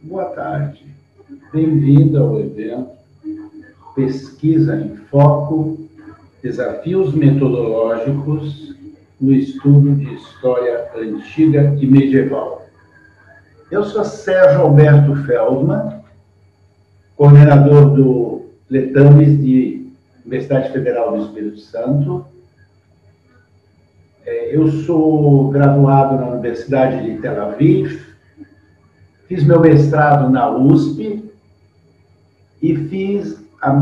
Boa tarde. Bem-vindo ao evento Pesquisa em Foco, Desafios Metodológicos no Estudo de História Antiga e Medieval. Eu sou Sérgio Alberto Feldman, coordenador do Letames de Universidade Federal do Espírito Santo. Eu sou graduado na Universidade de Tel Aviv, fiz meu mestrado na USP e fiz o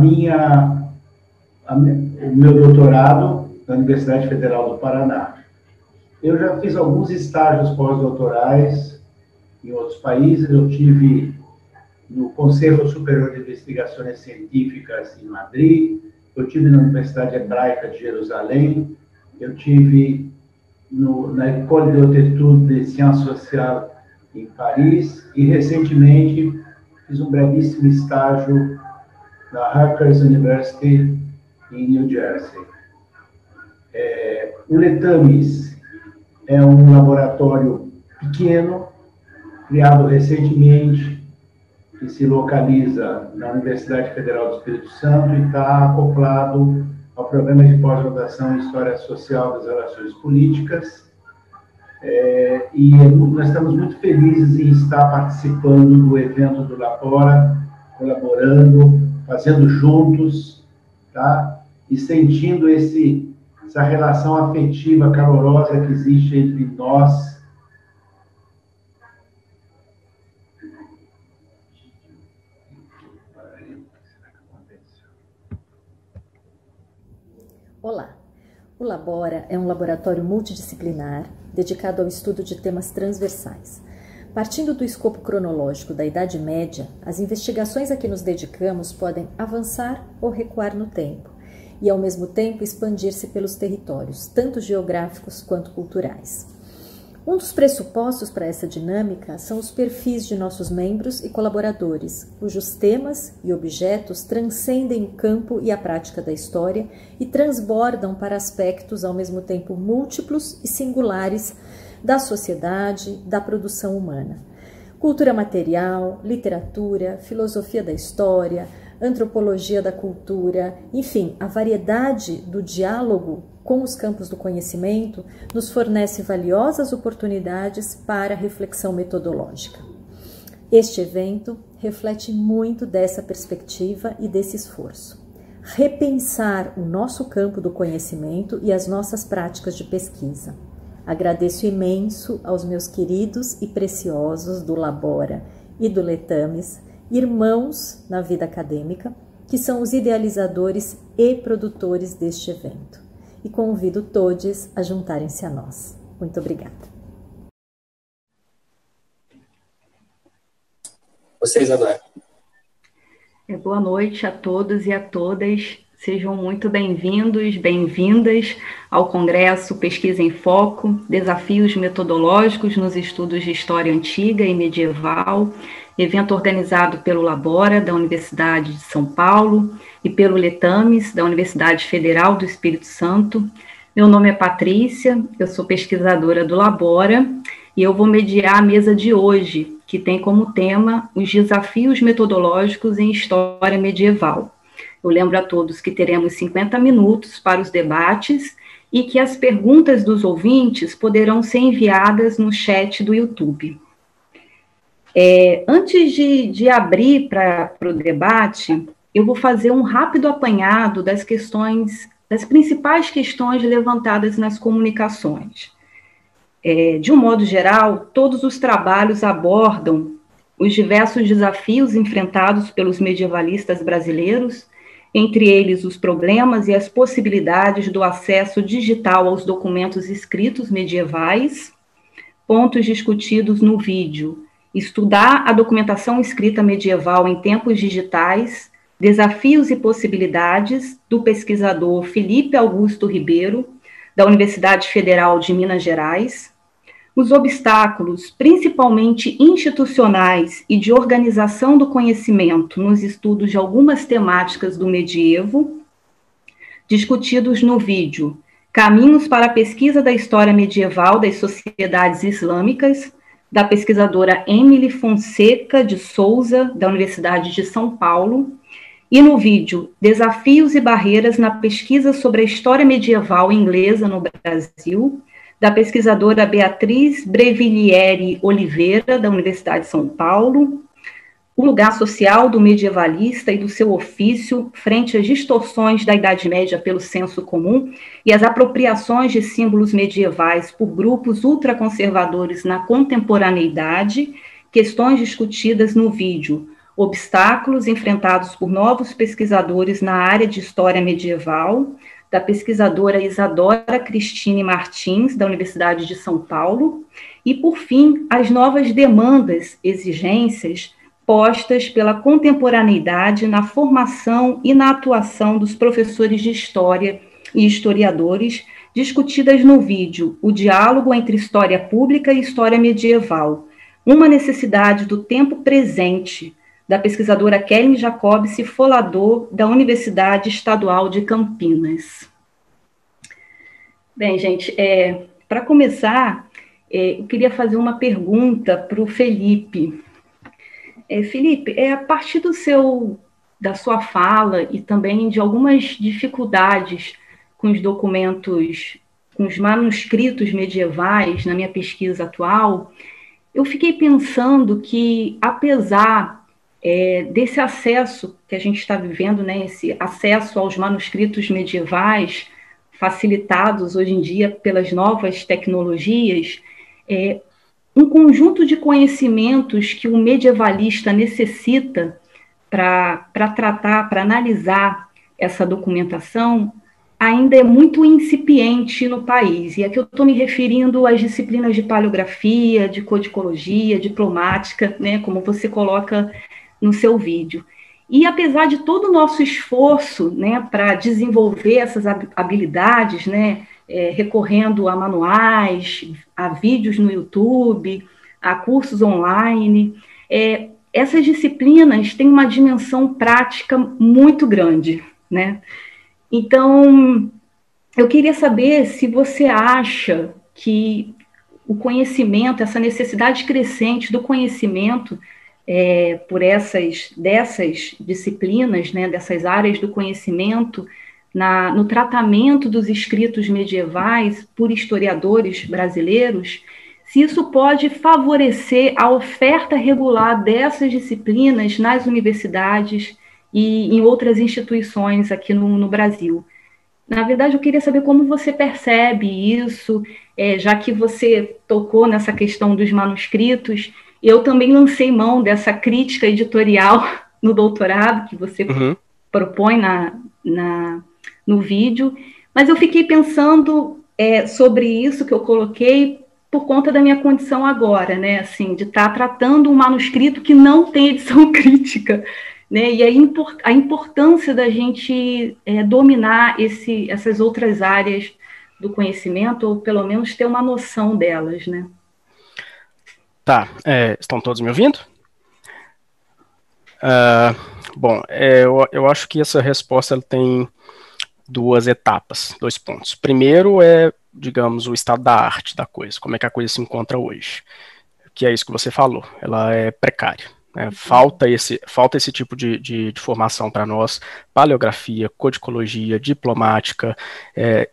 meu doutorado na Universidade Federal do Paraná. Eu já fiz alguns estágios pós-doutorais em outros países. Eu tive no Conselho Superior de Investigações Científicas em Madrid, eu tive na Universidade Hebraica de Jerusalém, eu tive na École de Haute Étude de Sciences Sociales em Paris, e recentemente fiz um brevíssimo estágio na Rutgers University em New Jersey. O Letames é um laboratório pequeno, criado recentemente, que se localiza na Universidade Federal do Espírito Santo e está acoplado ao programa de pós-graduação em História Social das Relações Políticas. E nós estamos muito felizes em estar participando do evento do Labora, colaborando, fazendo juntos, tá? E sentindo essa relação afetiva, calorosa que existe entre nós. Olá, o Labora é um laboratório multidisciplinar dedicado ao estudo de temas transversais. Partindo do escopo cronológico da Idade Média, as investigações a que nos dedicamos podem avançar ou recuar no tempo e, ao mesmo tempo, expandir-se pelos territórios, tanto geográficos quanto culturais. Um dos pressupostos para essa dinâmica são os perfis de nossos membros e colaboradores, cujos temas e objetos transcendem o campo e a prática da história e transbordam para aspectos ao mesmo tempo múltiplos e singulares da sociedade, da produção humana. Cultura material, literatura, filosofia da história, antropologia da cultura, enfim, a variedade do diálogo com os campos do conhecimento nos fornece valiosas oportunidades para reflexão metodológica. Este evento reflete muito dessa perspectiva e desse esforço. Repensar o nosso campo do conhecimento e as nossas práticas de pesquisa. Agradeço imenso aos meus queridos e preciosos do Labora e do Letames, irmãos na vida acadêmica, que são os idealizadores e produtores deste evento. E convido todos a juntarem-se a nós. Muito obrigada. Vocês agora. Boa noite a todos e a todas. Sejam muito bem-vindos, bem-vindas ao Congresso Pesquisa em Foco, Desafios Metodológicos nos Estudos de História Antiga e Medieval, evento organizado pelo Labora, da Universidade de São Paulo, e pelo Letames, da Universidade Federal do Espírito Santo. Meu nome é Patrícia, eu sou pesquisadora do Labora, e eu vou mediar a mesa de hoje, que tem como tema os desafios metodológicos em história medieval. Eu lembro a todos que teremos 50 minutos para os debates e que as perguntas dos ouvintes poderão ser enviadas no chat do YouTube. Antes de abrir para o debate, eu vou fazer um rápido apanhado das principais questões levantadas nas comunicações. De um modo geral, todos os trabalhos abordam os diversos desafios enfrentados pelos medievalistas brasileiros, entre eles os problemas e as possibilidades do acesso digital aos documentos escritos medievais, pontos discutidos no vídeo, estudar a documentação escrita medieval em tempos digitais, desafios e possibilidades, do pesquisador Felipe Augusto Ribeiro, da Universidade Federal de Minas Gerais, os obstáculos, principalmente institucionais e de organização do conhecimento nos estudos de algumas temáticas do medievo, discutidos no vídeo Caminhos para a Pesquisa da História Medieval das Sociedades Islâmicas, da pesquisadora Emily Fonseca de Souza, da Universidade de São Paulo, e no vídeo Desafios e Barreiras na Pesquisa sobre a História Medieval Inglesa no Brasil, da pesquisadora Beatriz Brevillieri Oliveira, da Universidade de São Paulo, o lugar social do medievalista e do seu ofício frente às distorções da Idade Média pelo senso comum e as apropriações de símbolos medievais por grupos ultraconservadores na contemporaneidade, questões discutidas no vídeo Obstáculos enfrentados por novos pesquisadores na área de história medieval, da pesquisadora Isadora Cristine Martins, da Universidade de São Paulo, e, por fim, as novas demandas, exigências, postas pela contemporaneidade na formação e na atuação dos professores de história e historiadores, discutidas no vídeo O Diálogo entre História Pública e História Medieval, uma necessidade do tempo presente, da pesquisadora Kellen Jacobse Folador, da Universidade Estadual de Campinas. Bem, gente, para começar, eu queria fazer uma pergunta para o Felipe. Felipe, a partir da sua fala e também de algumas dificuldades com os documentos, com os manuscritos medievais na minha pesquisa atual, eu fiquei pensando que, apesar desse acesso que a gente está vivendo, né, esse acesso aos manuscritos medievais, facilitados hoje em dia pelas novas tecnologias, um conjunto de conhecimentos que o medievalista necessita para tratar, para analisar essa documentação, ainda é muito incipiente no país. E aqui eu estou me referindo às disciplinas de paleografia, de codicologia, diplomática, né, como você coloca no seu vídeo. E apesar de todo o nosso esforço, né, para desenvolver essas habilidades, né, recorrendo a manuais, a vídeos no YouTube, a cursos online, essas disciplinas têm uma dimensão prática muito grande, né? Então, eu queria saber se você acha que o conhecimento, essa necessidade crescente do conhecimento dessas disciplinas, né, dessas áreas do conhecimento, no tratamento dos escritos medievais por historiadores brasileiros, se isso pode favorecer a oferta regular dessas disciplinas nas universidades e em outras instituições aqui no Brasil. Na verdade, eu queria saber como você percebe isso, já que você tocou nessa questão dos manuscritos. Eu também lancei mão dessa crítica editorial no doutorado, que você propõe no vídeo, mas eu fiquei pensando sobre isso que eu coloquei por conta da minha condição agora, né, assim, de estar tratando um manuscrito que não tem edição crítica, né, e a importância da gente dominar essas outras áreas do conhecimento, ou pelo menos ter uma noção delas, né. Tá, estão todos me ouvindo? Bom, eu acho que essa resposta ela tem duas etapas, 2 pontos. Primeiro digamos, o estado da arte da coisa, como é que a coisa se encontra hoje, que é isso que você falou, ela é precária. Falta esse tipo de formação para nós, paleografia, codicologia, diplomática,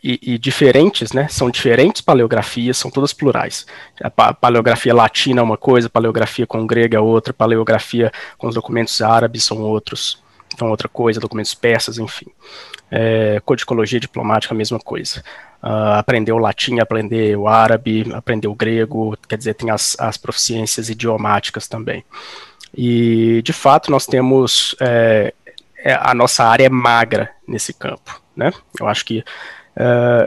e diferentes, né? São diferentes paleografias, são todas plurais. A paleografia latina é uma coisa, paleografia com grego é outra, paleografia com os documentos árabes são outra coisa, documentos persas, enfim. Codicologia diplomática, a mesma coisa. Aprender o latim, aprender o árabe, aprender o grego, quer dizer, tem as proficiências idiomáticas também. E, de fato, nós temos, a nossa área é magra nesse campo, né? Eu acho que,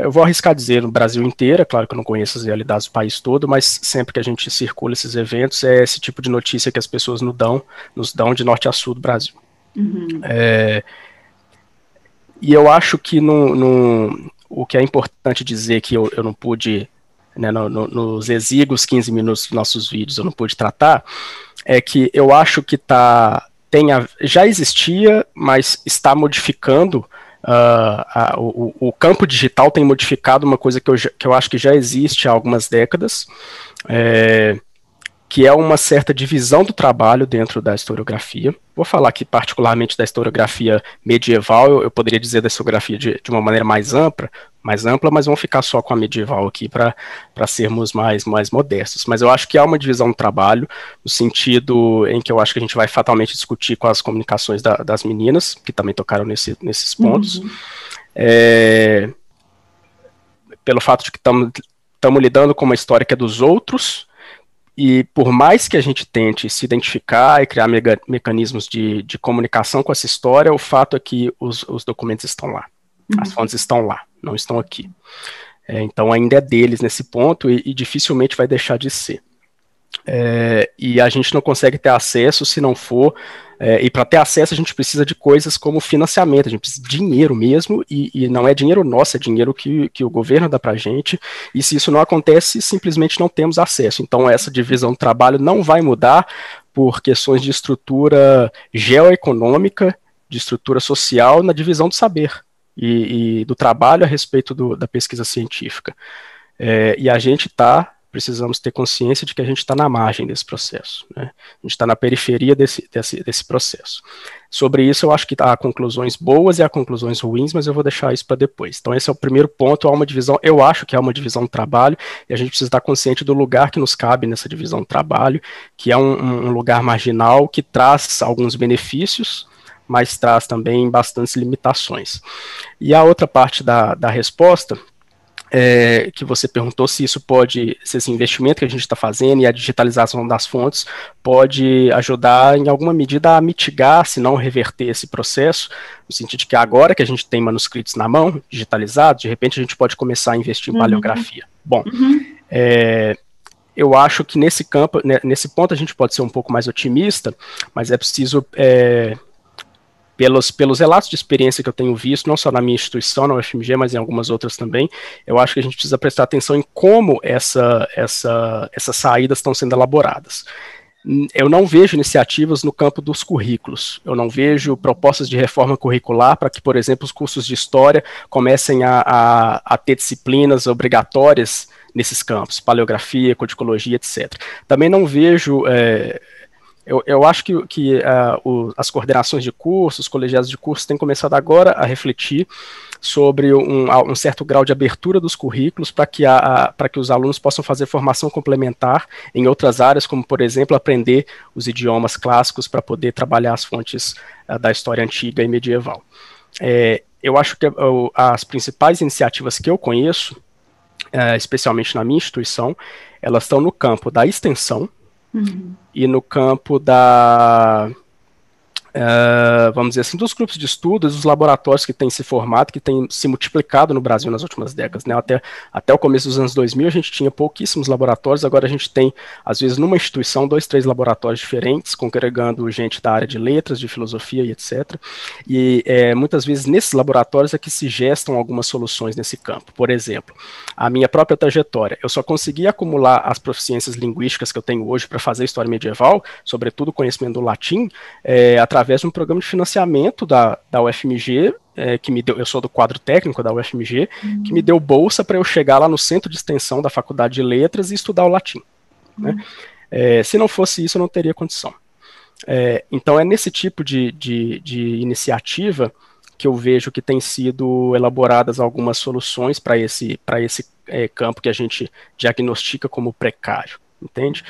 eu vou arriscar dizer no Brasil inteiro, claro que eu não conheço as realidades do país todo, mas sempre que a gente circula esses eventos, é esse tipo de notícia que as pessoas nos dão de norte a sul do Brasil. E eu acho que o que é importante dizer que eu não pude, né, nos exíguos 15 minutos dos nossos vídeos, eu não pude tratar, é que eu acho que já existia, mas está modificando, o campo digital tem modificado uma coisa que eu acho que já existe há algumas décadas, que é uma certa divisão do trabalho dentro da historiografia. Vou falar aqui particularmente da historiografia medieval, eu poderia dizer da historiografia de uma maneira mais ampla, mas vamos ficar só com a medieval aqui para sermos mais modestos. Mas eu acho que há uma divisão do trabalho, no sentido em que eu acho que a gente vai fatalmente discutir com as comunicações das meninas, que também tocaram nesses pontos. Pelo fato de que estamos lidando com uma história que é dos outros, e por mais que a gente tente se identificar e criar mecanismos de comunicação com essa história, o fato é que os documentos estão lá, as fontes estão lá, não estão aqui. Então ainda é deles nesse ponto e dificilmente vai deixar de ser. E a gente não consegue ter acesso se não for... e para ter acesso a gente precisa de coisas como financiamento, a gente precisa de dinheiro mesmo, e não é dinheiro nosso, é dinheiro que o governo dá para a gente, e se isso não acontece, simplesmente não temos acesso. Então essa divisão do trabalho não vai mudar por questões de estrutura geoeconômica, de estrutura social, na divisão do saber e do trabalho a respeito da pesquisa científica. E a gente precisamos ter consciência de que a gente está na margem desse processo, né? A gente está na periferia desse processo. Sobre isso, eu acho que há conclusões boas e há conclusões ruins, mas eu vou deixar isso para depois. Então, esse é o primeiro ponto, há uma divisão, eu acho que há uma divisão do trabalho, e a gente precisa estar consciente do lugar que nos cabe nessa divisão do trabalho, que é um lugar marginal, que traz alguns benefícios, mas traz também bastantes limitações. E a outra parte da resposta... que você perguntou se esse investimento que a gente está fazendo e a digitalização das fontes pode ajudar em alguma medida a mitigar, se não reverter esse processo, no sentido de que agora que a gente tem manuscritos na mão, digitalizados, de repente a gente pode começar a investir em paleografia. Bom, eu acho que nesse campo, nesse ponto a gente pode ser um pouco mais otimista, mas é preciso... Pelos relatos de experiência que eu tenho visto, não só na minha instituição, na UFMG, mas em algumas outras também, eu acho que a gente precisa prestar atenção em como essas saídas estão sendo elaboradas. Eu não vejo iniciativas no campo dos currículos, eu não vejo propostas de reforma curricular para que, por exemplo, os cursos de história comecem a ter disciplinas obrigatórias nesses campos, paleografia, codicologia, etc. Também não vejo... Eu acho que as coordenações de cursos, os colegiados de cursos têm começado agora a refletir sobre um certo grau de abertura dos currículos para que os alunos possam fazer formação complementar em outras áreas, como, por exemplo, aprender os idiomas clássicos para poder trabalhar as fontes da história antiga e medieval. Eu acho que as principais iniciativas que eu conheço, especialmente na minha instituição, elas estão no campo da extensão, e no campo vamos dizer assim, dos grupos de estudos, dos laboratórios que têm se formado, que têm se multiplicado no Brasil nas últimas décadas, né? Até o começo dos anos 2000 a gente tinha pouquíssimos laboratórios, agora a gente tem, às vezes, numa instituição, 2, 3 laboratórios diferentes, congregando gente da área de letras, de filosofia e etc. E muitas vezes nesses laboratórios é que se gestam algumas soluções nesse campo. Por exemplo, a minha própria trajetória, eu só consegui acumular as proficiências linguísticas que eu tenho hoje para fazer história medieval, sobretudo o conhecimento do latim, através de um programa de financiamento da UFMG, que me deu, eu sou do quadro técnico da UFMG, que me deu bolsa para eu chegar lá no centro de extensão da Faculdade de Letras e estudar o latim. Né? Se não fosse isso, eu não teria condição. Então é nesse tipo de iniciativa que eu vejo que tem sido elaboradas algumas soluções para esse campo que a gente diagnostica como precário. Entende?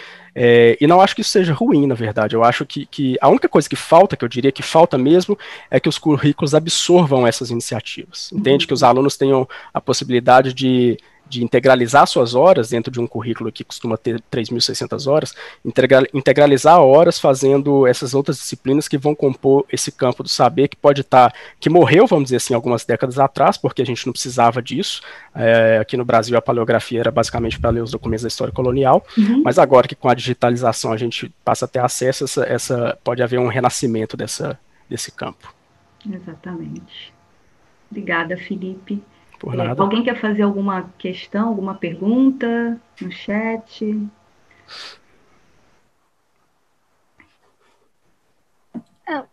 E não acho que isso seja ruim, na verdade. Eu acho que a única coisa que falta, que eu diria que falta mesmo, é que os currículos absorvam essas iniciativas. Entende? Que os alunos tenham a possibilidade de integralizar suas horas dentro de um currículo que costuma ter 3.600 horas, integralizar horas fazendo essas outras disciplinas que vão compor esse campo do saber que morreu, vamos dizer assim, algumas décadas atrás, porque a gente não precisava disso. Aqui no Brasil a paleografia era basicamente para ler os documentos da história colonial, mas agora que com a digitalização a gente passa a ter acesso, pode haver um renascimento desse campo. Exatamente. Obrigada, Felipe. Por nada. Alguém quer fazer alguma questão, alguma pergunta no chat?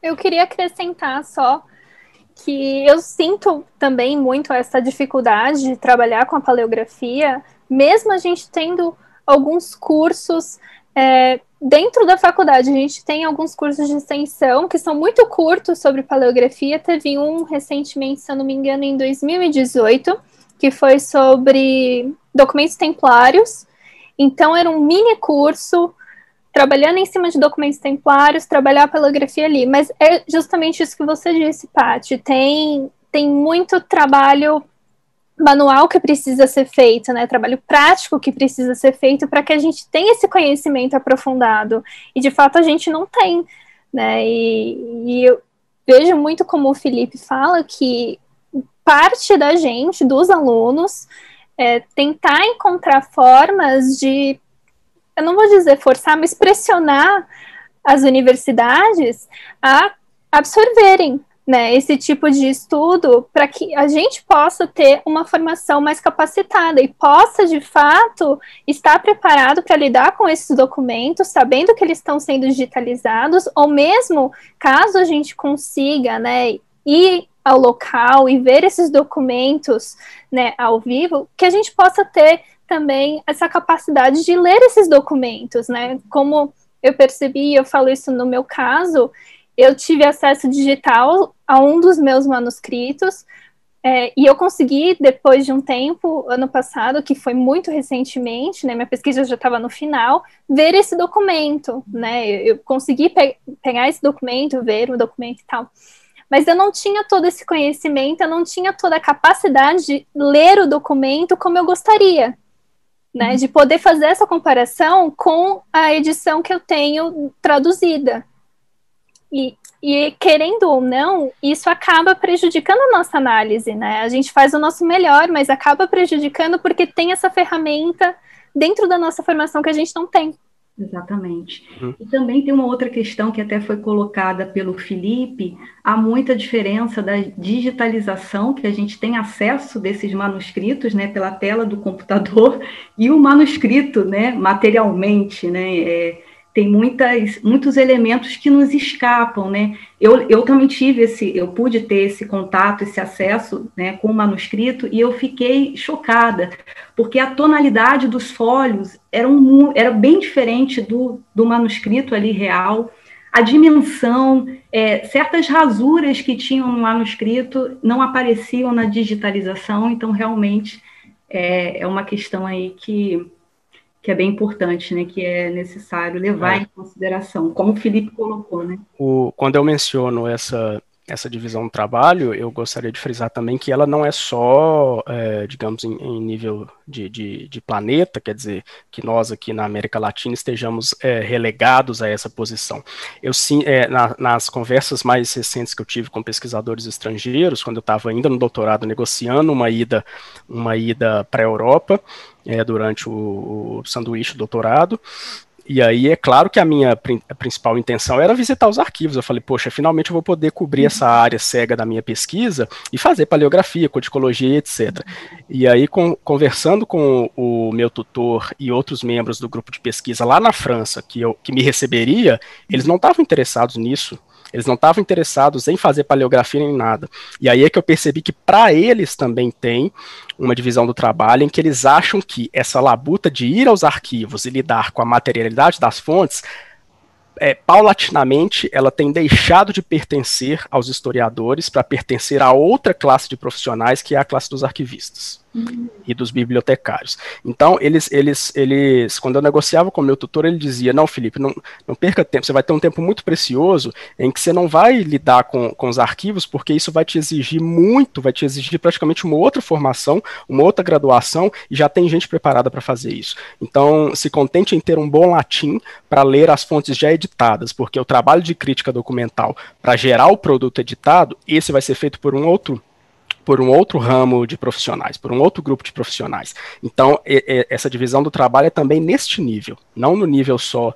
Eu queria acrescentar só que eu sinto também muito essa dificuldade de trabalhar com a paleografia, mesmo a gente tendo alguns cursos dentro da faculdade, a gente tem alguns cursos de extensão que são muito curtos sobre paleografia. Teve um recentemente, se eu não me engano, em 2018, que foi sobre documentos templários. Então, era um mini curso, trabalhando em cima de documentos templários, trabalhar a paleografia ali. Mas é justamente isso que você disse, Paty. Tem muito trabalho manual que precisa ser feito, né? Trabalho prático que precisa ser feito para que a gente tenha esse conhecimento aprofundado. E, de fato, a gente não tem, né? E eu vejo muito como o Felipe fala, que parte da gente, dos alunos, tentar encontrar formas de, eu não vou dizer forçar, mas pressionar as universidades a absorverem, né, esse tipo de estudo, para que a gente possa ter uma formação mais capacitada e possa, de fato, estar preparado para lidar com esses documentos, sabendo que eles estão sendo digitalizados, ou mesmo, caso a gente consiga, né, ir ao local e ver esses documentos, né, ao vivo, que a gente possa ter também essa capacidade de ler esses documentos, né, como eu percebi, eu falo isso no meu caso, eu tive acesso digital a um dos meus manuscritos, e eu consegui, depois de um tempo, ano passado, que foi muito recentemente, né, minha pesquisa já estava no final, ver esse documento, né, eu consegui pegar esse documento, ver o documento e tal, mas eu não tinha todo esse conhecimento, eu não tinha toda a capacidade de ler o documento como eu gostaria, né, de poder fazer essa comparação com a edição que eu tenho traduzida. E querendo ou não, isso acaba prejudicando a nossa análise, né? A gente faz o nosso melhor, mas acaba prejudicando porque tem essa ferramenta dentro da nossa formação que a gente não tem. Exatamente. E também tem uma outra questão que até foi colocada pelo Felipe, há muita diferença da digitalização, que a gente tem acesso desses manuscritos, né, pela tela do computador, e o manuscrito, né, materialmente, né, tem muitos elementos que nos escapam, né? Eu também eu pude ter esse contato, esse acesso, né, com o manuscrito, e eu fiquei chocada, porque a tonalidade dos folhos era bem diferente do manuscrito ali real, a dimensão, certas rasuras que tinham no manuscrito não apareciam na digitalização, então realmente é uma questão aí que é bem importante, né, que é necessário levar em consideração, como o Felipe colocou, né? Quando eu menciono essa divisão do trabalho, eu gostaria de frisar também que ela não é só, digamos, em nível de planeta, quer dizer, que nós aqui na América Latina estejamos relegados a essa posição. Nas conversas mais recentes que eu tive com pesquisadores estrangeiros, quando eu estava ainda no doutorado negociando uma ida para a Europa, durante o sanduíche do doutorado, e aí é claro que a minha principal intenção era visitar os arquivos. Eu falei, poxa, finalmente eu vou poder cobrir essa área cega da minha pesquisa e fazer paleografia, codicologia, etc. E aí, conversando com o meu tutor e outros membros do grupo de pesquisa lá na França, que me receberia, eles não estavam interessados nisso. Eles não estavam interessados em fazer paleografia nem nada. E aí é que eu percebi que para eles também tem uma divisão do trabalho em que eles acham que essa labuta de ir aos arquivos e lidar com a materialidade das fontes, paulatinamente, ela tem deixado de pertencer aos historiadores para pertencer a outra classe de profissionais, que é a classe dos arquivistas e dos bibliotecários. Então, eles, quando eu negociava com o meu tutor, ele dizia, não, Felipe, não perca tempo, você vai ter um tempo muito precioso em que você não vai lidar com os arquivos, porque isso vai te exigir muito, vai te exigir praticamente uma outra formação, uma outra graduação, e já tem gente preparada para fazer isso. Então, se contente em ter um bom latim para ler as fontes já editadas, porque o trabalho de crítica documental para gerar o produto editado, esse vai ser feito por um outro ramo de profissionais, por um outro grupo de profissionais. Então, essa divisão do trabalho é também neste nível, não no nível só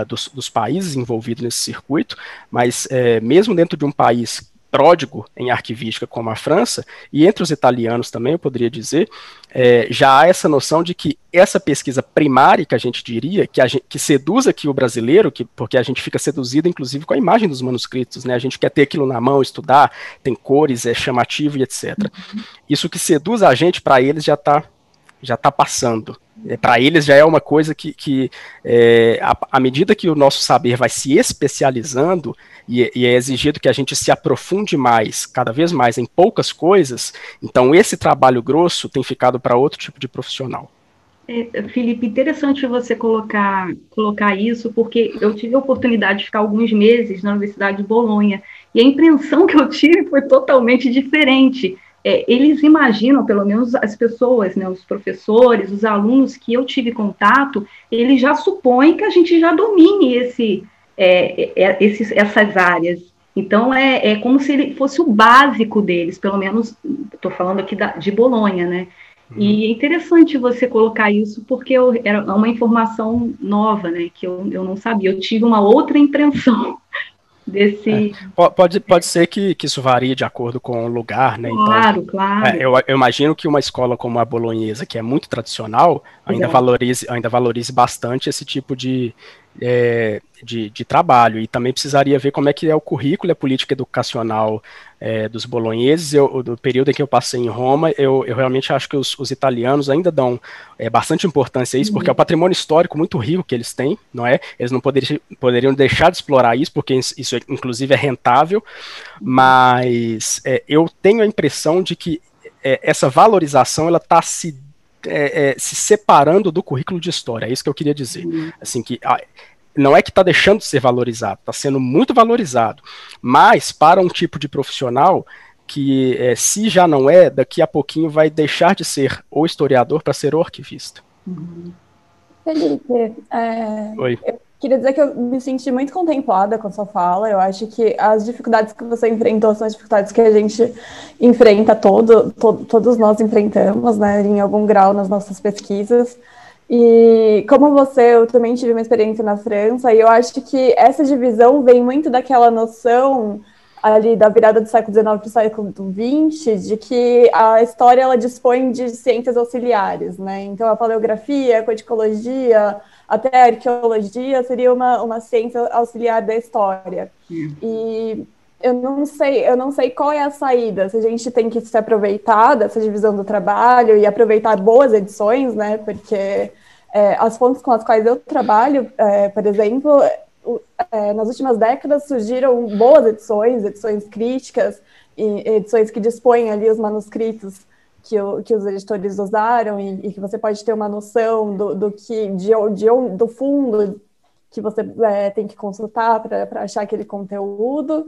dos países envolvidos nesse circuito, mas mesmo dentro de um país pródigo em arquivística como a França, e entre os italianos também, eu poderia dizer, já há essa noção de que essa pesquisa primária, que a gente diria, que seduz aqui o brasileiro, porque a gente fica seduzido, inclusive, com a imagem dos manuscritos, né? A gente quer ter aquilo na mão, estudar, tem cores, é chamativo e etc. Isso que seduz a gente, para eles, já está já está passando. Para eles já é uma coisa que à medida que o nosso saber vai se especializando e é exigido que a gente se aprofunde mais, cada vez mais, em poucas coisas, então esse trabalho grosso tem ficado para outro tipo de profissional. Felipe, interessante você colocar isso, porque eu tive a oportunidade de ficar alguns meses na Universidade de Bolonha, e a impressão que eu tive foi totalmente diferente. Eles imaginam, pelo menos as pessoas, né, os professores, os alunos que eu tive contato, eles já supõem que a gente já domine essas áreas. Então, é como se ele fosse o básico deles, pelo menos, estou falando aqui de Bolonha, né? E é interessante você colocar isso, porque era uma informação nova, né, que eu não sabia. Eu tive uma outra impressão desse... Pode ser que isso varie de acordo com o lugar, né? Claro, então, claro. Eu imagino que uma escola como a bolonhesa, que é muito tradicional, ainda valorize bastante esse tipo de trabalho, e também precisaria ver como é que é o currículo e a política educacional dos bolonheses. Do período em que eu passei em Roma, eu realmente acho que os italianos ainda dão bastante importância a isso, porque é um patrimônio histórico muito rico que eles têm, não é? Eles não poderiam deixar de explorar isso, porque isso inclusive é rentável, mas eu tenho a impressão de que essa valorização ela está se separando do currículo de história, é isso que eu queria dizer. Assim, que não é que está deixando de ser valorizado, está sendo muito valorizado, mas para um tipo de profissional que, se já não é, daqui a pouquinho vai deixar de ser o historiador para ser o arquivista. Felipe, Oi. Eu queria dizer que eu me senti muito contemplada com a sua fala. Eu acho que as dificuldades que você enfrentou são as dificuldades que a gente enfrenta, todos nós enfrentamos, né, em algum grau nas nossas pesquisas. E como você, eu também tive uma experiência na França, e eu acho que essa divisão vem muito daquela noção ali da virada do século XIX para o século XX, de que a história ela dispõe de ciências auxiliares, né? Então a paleografia, a codicologia, até a arqueologia seria uma ciência auxiliar da história. E eu não sei qual é a saída, se a gente tem que se aproveitar dessa divisão do trabalho e aproveitar boas edições, né? Porque as fontes com as quais eu trabalho, por exemplo, nas últimas décadas surgiram boas edições críticas, e edições que dispõem ali os manuscritos que os editores usaram, e que você pode ter uma noção do fundo que você tem que consultar para achar aquele conteúdo.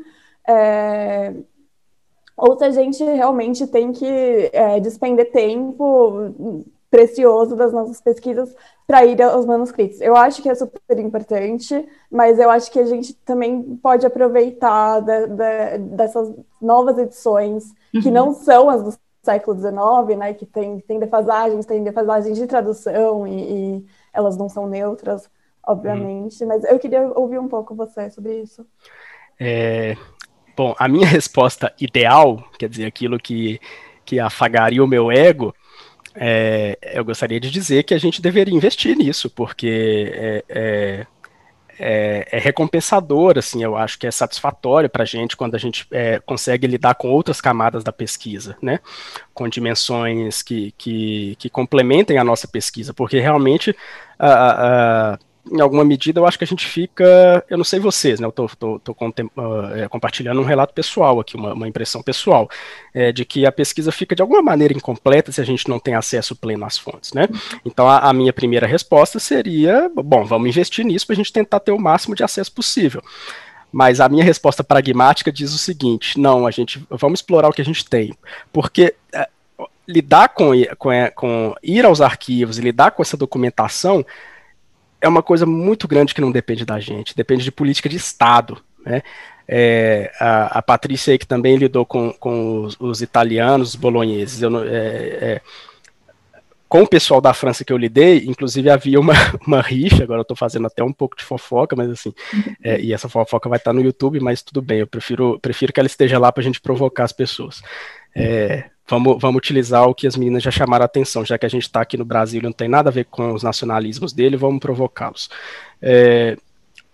Ou se a gente realmente tem que despender tempo precioso das nossas pesquisas para ir aos manuscritos. Eu acho que é super importante, mas eu acho que a gente também pode aproveitar dessas novas edições, que não são as do século XIX, né, que tem defasagens de tradução, e elas não são neutras, obviamente, mas eu queria ouvir um pouco você sobre isso. Bom, a minha resposta ideal, quer dizer, aquilo que afagaria o meu ego, eu gostaria de dizer que a gente deveria investir nisso, porque é recompensador, assim, eu acho que é satisfatório para a gente quando a gente consegue lidar com outras camadas da pesquisa, né, com dimensões que complementem a nossa pesquisa, porque realmente em alguma medida, eu acho que a gente fica... Eu não sei vocês, né? Eu estou compartilhando um relato pessoal aqui, uma impressão pessoal, de que a pesquisa fica, de alguma maneira, incompleta se a gente não tem acesso pleno às fontes, né? Então, a minha primeira resposta seria, bom, vamos investir nisso para a gente tentar ter o máximo de acesso possível. Mas a minha resposta pragmática diz o seguinte: não, vamos explorar o que a gente tem, porque... lidar com ir aos arquivos e lidar com essa documentação é uma coisa muito grande que não depende da gente, depende de política de Estado, né? A Patrícia aí, que também lidou com os italianos, os bolonheses, com o pessoal da França que eu lidei, inclusive havia uma rixa, agora eu estou fazendo até um pouco de fofoca, mas assim, e essa fofoca vai estar no YouTube, mas tudo bem, eu prefiro que ela esteja lá para a gente provocar as pessoas. Vamos utilizar o que as meninas já chamaram a atenção, já que a gente está aqui no Brasil e não tem nada a ver com os nacionalismos dele, vamos provocá-los.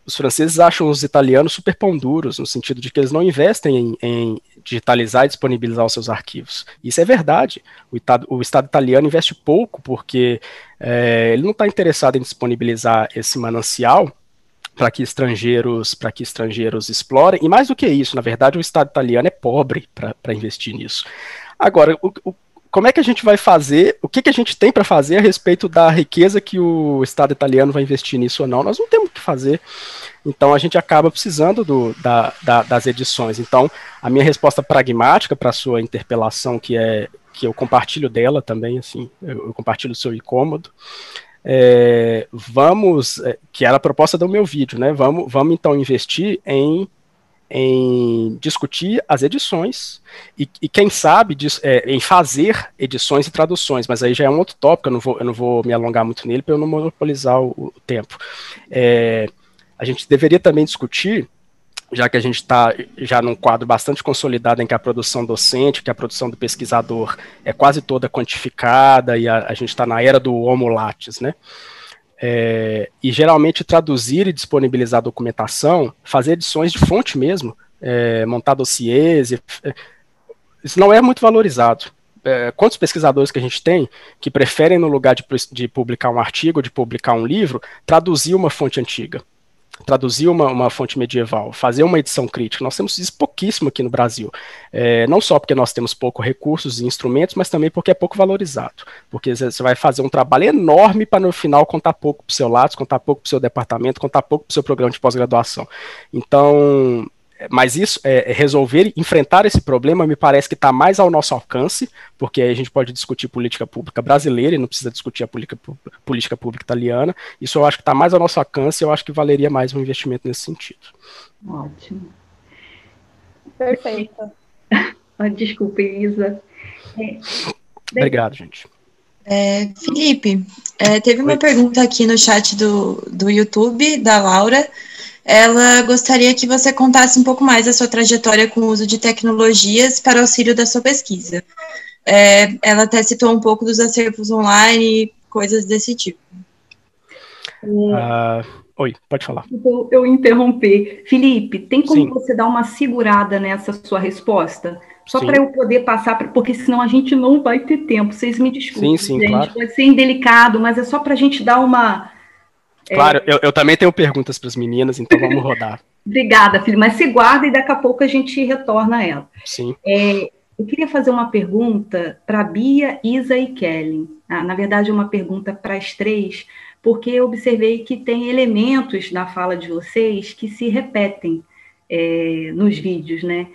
os franceses acham os italianos super pão duros, no sentido de que eles não investem em digitalizar e disponibilizar os seus arquivos. Isso é verdade. O Estado italiano investe pouco, porque ele não está interessado em disponibilizar esse manancial para que estrangeiros explorem, e mais do que isso, na verdade, o Estado italiano é pobre para investir nisso. Agora, como é que a gente vai fazer, o que a gente tem para fazer a respeito da riqueza que o Estado italiano vai investir nisso ou não? Nós não temos o que fazer, então a gente acaba precisando das edições. Então, a minha resposta pragmática para a sua interpelação, que eu compartilho dela também, assim, eu compartilho o seu incômodo, que era a proposta do meu vídeo, né? Vamos então investir em discutir as edições e quem sabe em fazer edições e traduções, mas aí já é um outro tópico, eu não vou me alongar muito nele para eu não monopolizar o tempo. A gente deveria também discutir, já que a gente está já num quadro bastante consolidado em que a produção docente, que a produção do pesquisador é quase toda quantificada e a gente está na era do homo lattes, né? E geralmente traduzir e disponibilizar documentação, fazer edições de fonte mesmo, montar dossiês, isso não é muito valorizado. Quantos pesquisadores que a gente tem que preferem, no lugar de publicar um artigo, de publicar um livro, traduzir uma fonte antiga, traduzir uma fonte medieval, fazer uma edição crítica? Nós temos isso pouquíssimo aqui no Brasil, não só porque nós temos poucos recursos e instrumentos, mas também porque é pouco valorizado, porque você vai fazer um trabalho enorme para no final contar pouco para o seu Lattes, contar pouco para o seu departamento, contar pouco para o seu programa de pós-graduação. Então, mas isso, enfrentar esse problema me parece que está mais ao nosso alcance, porque aí a gente pode discutir política pública brasileira e não precisa discutir a política pública italiana. Isso eu acho que está mais ao nosso alcance e eu acho que valeria mais um investimento nesse sentido. Ótimo. Perfeito. Desculpe, Isa. Obrigado, gente. Felipe, teve uma pergunta aqui no chat do YouTube, da Laura. Ela gostaria que você contasse um pouco mais da sua trajetória com o uso de tecnologias para auxílio da sua pesquisa. Ela até citou um pouco dos acervos online, coisas desse tipo. Oi, pode falar. Eu interrompi. Felipe, tem como Sim. você dar uma segurada nessa sua resposta? Só Sim. para eu poder passar, porque senão a gente não vai ter tempo. Vocês me desculpem, Sim, gente. claro. Pode ser indelicado, mas é só para a gente dar uma... Claro, eu também tenho perguntas para as meninas, então vamos rodar. Obrigada, Felipe, mas se guarda e daqui a pouco a gente retorna a ela. Sim. Eu queria fazer uma pergunta para Bia, Isa e Kelly. Na verdade, é uma pergunta para as três, porque eu observei que tem elementos na fala de vocês que se repetem nos vídeos, né?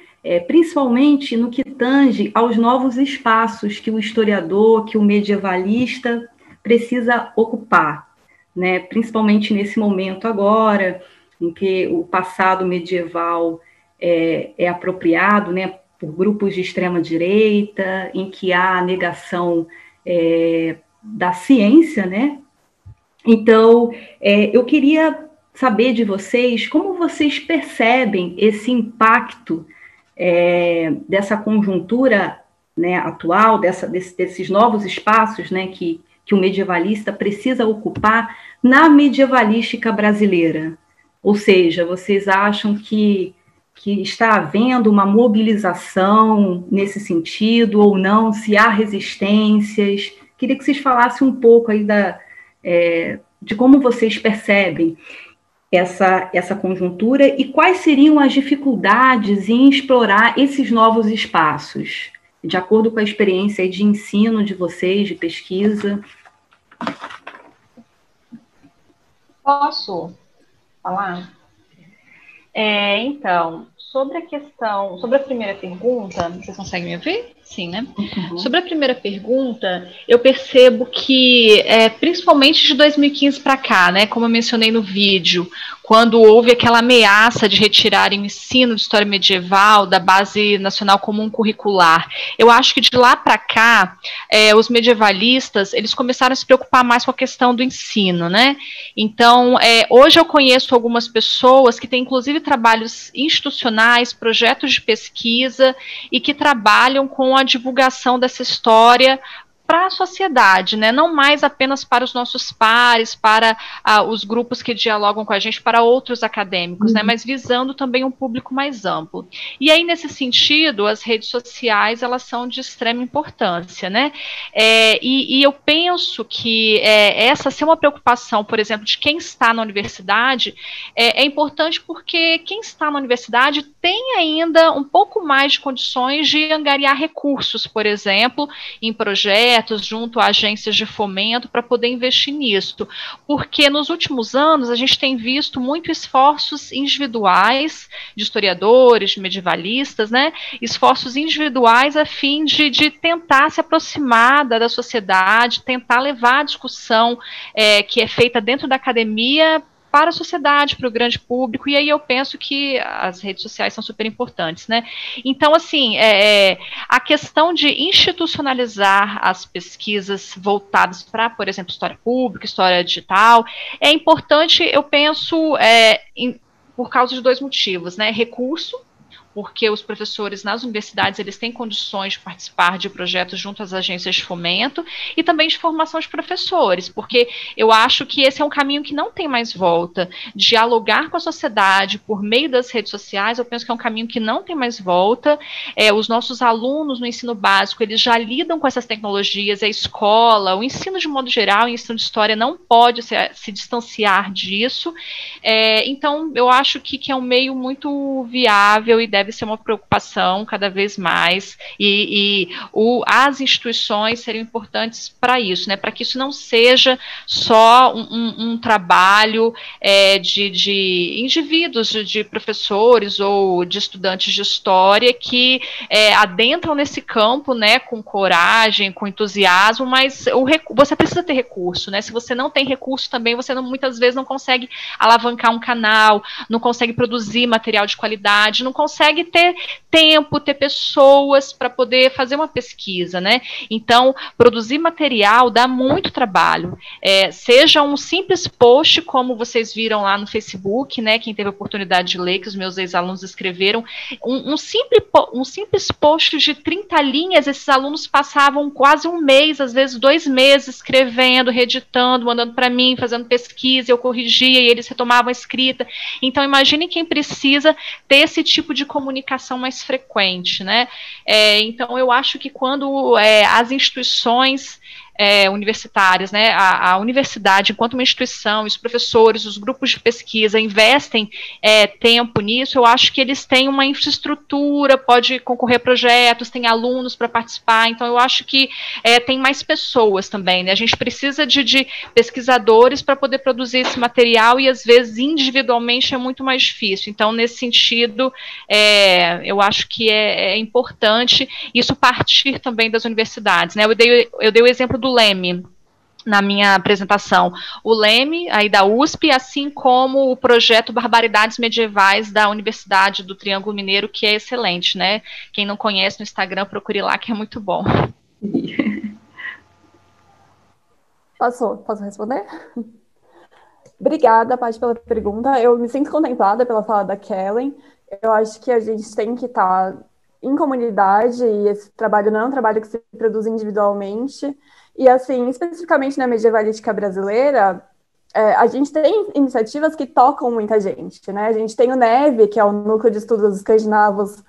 Principalmente no que tange aos novos espaços que o historiador, que o medievalista precisa ocupar, né? Principalmente nesse momento agora, em que o passado medieval é apropriado, né, por grupos de extrema-direita, em que há negação da ciência, né? Então, eu queria saber de vocês como vocês percebem esse impacto dessa conjuntura, né, atual, desses novos espaços, né, que o medievalista precisa ocupar na medievalística brasileira. Ou seja, vocês acham que está havendo uma mobilização nesse sentido ou não? Se há resistências? Queria que vocês falassem um pouco aí de como vocês percebem essa conjuntura e quais seriam as dificuldades em explorar esses novos espaços, de acordo com a experiência de ensino de vocês, de pesquisa. Posso falar? Então, sobre a primeira pergunta, vocês conseguem me ouvir? Sim, né? Uhum. Sobre a primeira pergunta, eu percebo que, principalmente de 2015 para cá, né, como eu mencionei no vídeo, quando houve aquela ameaça de retirarem o ensino de história medieval da Base Nacional Comum Curricular, eu acho que de lá para cá, os medievalistas, eles começaram a se preocupar mais com a questão do ensino, né? Então, hoje eu conheço algumas pessoas que têm, inclusive, trabalhos institucionais, projetos de pesquisa, e que trabalham com a divulgação dessa história para a sociedade, né? Não mais apenas para os nossos pares, para os grupos que dialogam com a gente, para outros acadêmicos, né? Mas visando também um público mais amplo. E aí, nesse sentido, as redes sociais, elas são de extrema importância, né? E eu penso que essa ser uma preocupação, por exemplo, de quem está na universidade, é importante porque quem está na universidade tem ainda um pouco mais de condições de angariar recursos, por exemplo, em projetos, junto a agências de fomento, para poder investir nisso. Porque nos últimos anos a gente tem visto muito esforços individuais de historiadores, de medievalistas, né? Esforços individuais a fim de tentar se aproximar da sociedade, tentar levar a discussão que é feita dentro da academia para a sociedade, para o grande público, e aí eu penso que as redes sociais são super importantes, né? Então, assim, a questão de institucionalizar as pesquisas voltadas para, por exemplo, história pública, história digital, é importante, eu penso, por causa de 2 motivos, né? Recurso, porque os professores nas universidades eles têm condições de participar de projetos junto às agências de fomento e também de formação de professores, porque eu acho que esse é um caminho que não tem mais volta. Dialogar com a sociedade por meio das redes sociais, eu penso que é um caminho que não tem mais volta. Os nossos alunos no ensino básico, eles já lidam com essas tecnologias, a escola, o ensino de modo geral, o ensino de história não pode se distanciar disso. Então, eu acho que é um meio muito viável e deve ser uma preocupação cada vez mais, as instituições seriam importantes para isso, né, para que isso não seja só um trabalho de indivíduos, de professores ou de estudantes de história que adentram nesse campo, né, com coragem, com entusiasmo, mas você precisa ter recurso, né, se você não tem recurso também, você muitas vezes não consegue alavancar um canal, não consegue produzir material de qualidade, não consegue ter tempo, ter pessoas para poder fazer uma pesquisa, né? Então, produzir material dá muito trabalho. Seja um simples post, como vocês viram lá no Facebook, né? Quem teve a oportunidade de ler, que os meus ex-alunos escreveram, um simples post de 30 linhas, esses alunos passavam quase um mês, às vezes 2 meses, escrevendo, reeditando, mandando para mim, fazendo pesquisa, eu corrigia e eles retomavam a escrita. Então, imagine quem precisa ter esse tipo de comunicação mais frequente, né? Então, eu acho que quando as instituições universitárias, né, a universidade enquanto uma instituição, os professores, os grupos de pesquisa investem tempo nisso, eu acho que eles têm uma infraestrutura, pode concorrer a projetos, tem alunos para participar, então eu acho que tem mais pessoas também, né, a gente precisa de pesquisadores para poder produzir esse material e às vezes individualmente é muito mais difícil, então nesse sentido eu acho que é importante isso partir também das universidades, né, eu dei o exemplo do Leme na minha apresentação. O Leme, aí da USP, assim como o projeto Barbaridades Medievais da Universidade do Triângulo Mineiro, que é excelente, né? Quem não conhece no Instagram, procure lá, que é muito bom. Posso responder? Obrigada, Paty, pela pergunta. Eu me sinto contemplada pela fala da Kellen. Eu acho que a gente tem que estar em comunidade, e esse trabalho não é um trabalho que se produz individualmente. E, assim, especificamente na medievalística brasileira, a gente tem iniciativas que tocam muita gente, né? A gente tem o NEV, que é o Núcleo de Estudos Escandinavos,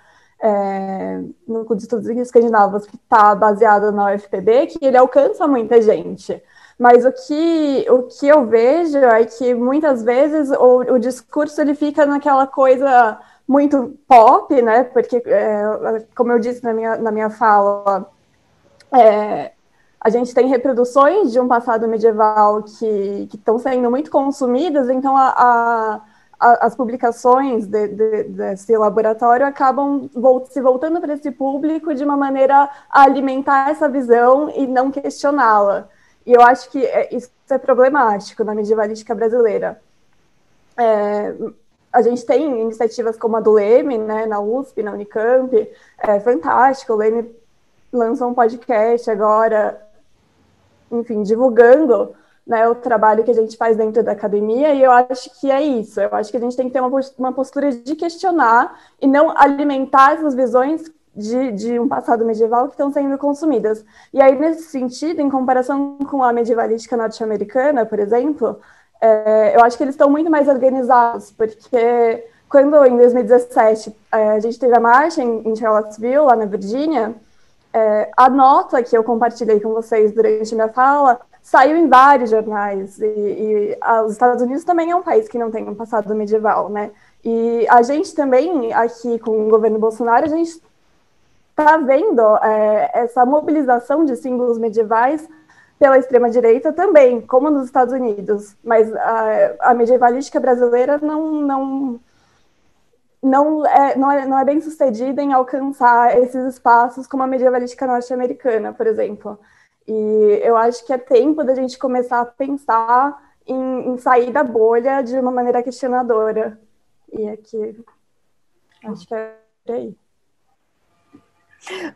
que está baseado na UFPB, que ele alcança muita gente. Mas o que eu vejo é que, muitas vezes, o discurso ele fica naquela coisa muito pop, né? Porque, como eu disse na minha fala, a gente tem reproduções de um passado medieval que estão sendo muito consumidas, então as publicações desse laboratório acabam se voltando para esse público de uma maneira a alimentar essa visão e não questioná-la. E eu acho que isso é problemático na medievalística brasileira. A gente tem iniciativas como a do Leme, né, na USP, na Unicamp, fantástico, o Leme lançou um podcast agora, enfim, divulgando, né, o trabalho que a gente faz dentro da academia, e eu acho que é isso, eu acho que a gente tem que ter uma postura de questionar e não alimentar essas visões de um passado medieval que estão sendo consumidas. E aí, nesse sentido, em comparação com a medievalística norte-americana, por exemplo, eu acho que eles estão muito mais organizados, porque quando, em 2017, a gente teve a marcha em Charlottesville, lá na Virgínia, a nota que eu compartilhei com vocês durante minha fala saiu em vários jornais, e os Estados Unidos também é um país que não tem um passado medieval, né? E a gente também, aqui com o governo Bolsonaro, a gente está vendo essa mobilização de símbolos medievais pela extrema-direita também, como nos Estados Unidos, mas a medievalística brasileira não é bem sucedida em alcançar esses espaços como a medievalística norte-americana, por exemplo. E eu acho que é tempo da gente começar a pensar em sair da bolha de uma maneira questionadora. E aqui, acho que é por aí.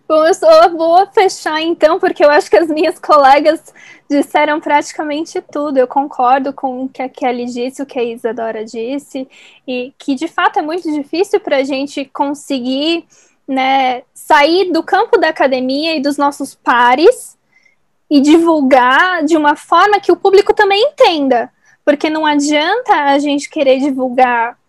Bom, eu só vou fechar então, porque eu acho que as minhas colegas disseram praticamente tudo. Eu concordo com o que a Kelly disse, o que a Isadora disse, e que de fato é muito difícil para a gente conseguir, né, sair do campo da academia e dos nossos pares e divulgar de uma forma que o público também entenda, porque não adianta a gente querer divulgar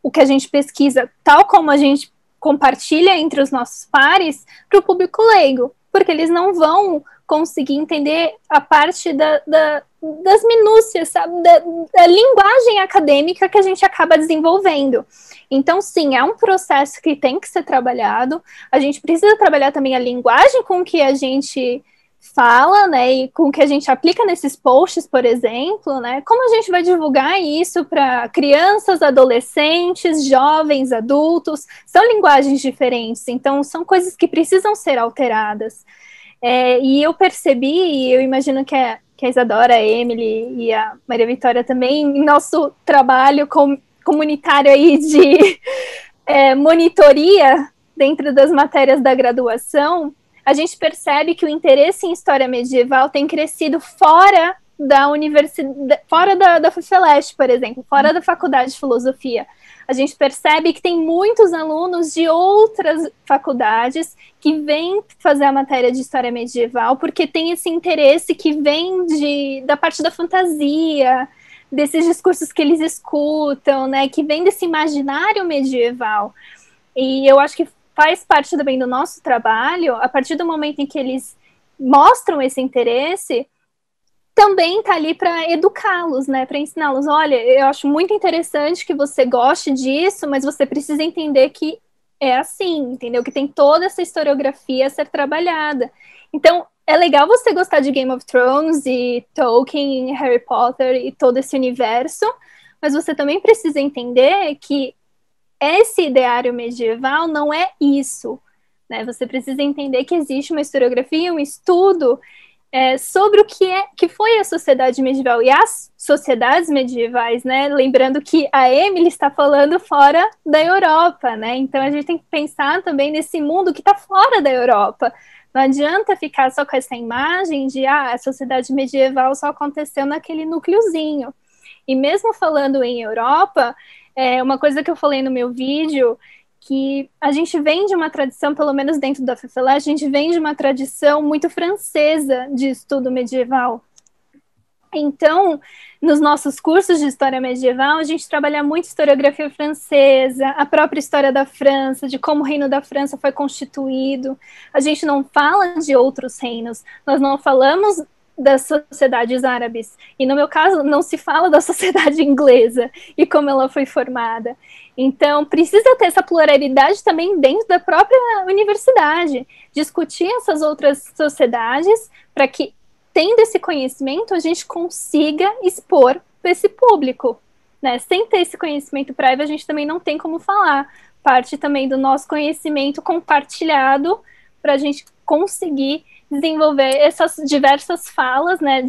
o que a gente pesquisa tal como a gente compartilha entre os nossos pares para o público leigo, porque eles não vão conseguir entender a parte das minúcias, sabe? Da linguagem acadêmica que a gente acaba desenvolvendo. Então, sim, é um processo que tem que ser trabalhado. A gente precisa trabalhar também a linguagem com que a gente fala, né, e com que a gente aplica nesses posts, por exemplo, né, como a gente vai divulgar isso para crianças, adolescentes, jovens, adultos, são linguagens diferentes, então são coisas que precisam ser alteradas. E eu percebi, e eu imagino que a Isadora, a Emily e a Maria Vitória também, em nosso trabalho comunitário aí de monitoria dentro das matérias da graduação, a gente percebe que o interesse em história medieval tem crescido fora da universidade, fora da FUFELESH, por exemplo, fora da Faculdade de Filosofia. A gente percebe que tem muitos alunos de outras faculdades que vêm fazer a matéria de história medieval porque tem esse interesse que vem da parte da fantasia, desses discursos que eles escutam, né, que vem desse imaginário medieval. E eu acho que faz parte também do nosso trabalho, a partir do momento em que eles mostram esse interesse, também está ali para educá-los, né, para ensiná-los, olha, eu acho muito interessante que você goste disso, mas você precisa entender que é assim, entendeu? Que tem toda essa historiografia a ser trabalhada. Então, é legal você gostar de Game of Thrones e Tolkien, e Harry Potter e todo esse universo, mas você também precisa entender que esse ideário medieval não é isso, né? Você precisa entender que existe uma historiografia, um estudo sobre o que foi a sociedade medieval e as sociedades medievais, né? Lembrando que a Emily está falando fora da Europa, né? Então a gente tem que pensar também nesse mundo que está fora da Europa. Não adianta ficar só com essa imagem de a sociedade medieval só aconteceu naquele núcleozinho. E mesmo falando em Europa, uma coisa que eu falei no meu vídeo, que a gente vem de uma tradição, pelo menos dentro da FUFELESH, a gente vem de uma tradição muito francesa de estudo medieval. Então, nos nossos cursos de história medieval, a gente trabalha muito historiografia francesa, a própria história da França, de como o reino da França foi constituído. A gente não fala de outros reinos, nós não falamos das sociedades árabes. E no meu caso, não se fala da sociedade inglesa e como ela foi formada. Então, precisa ter essa pluralidade também dentro da própria universidade, discutir essas outras sociedades para que, tendo esse conhecimento, a gente consiga expor para esse público, né? Sem ter esse conhecimento prévio, a gente também não tem como falar. Parte também do nosso conhecimento compartilhado para a gente conseguir desenvolver essas diversas falas, né,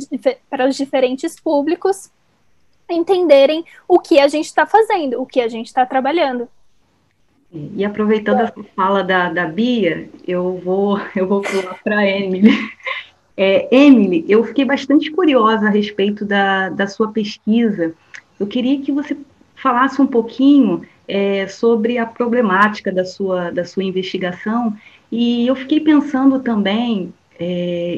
para os diferentes públicos entenderem o que a gente está fazendo, o que a gente está trabalhando. E aproveitando essa fala da Bia, eu vou pular para a Emily. Emily, eu fiquei bastante curiosa a respeito da sua pesquisa. Eu queria que você falasse um pouquinho sobre a problemática da sua investigação, e eu fiquei pensando também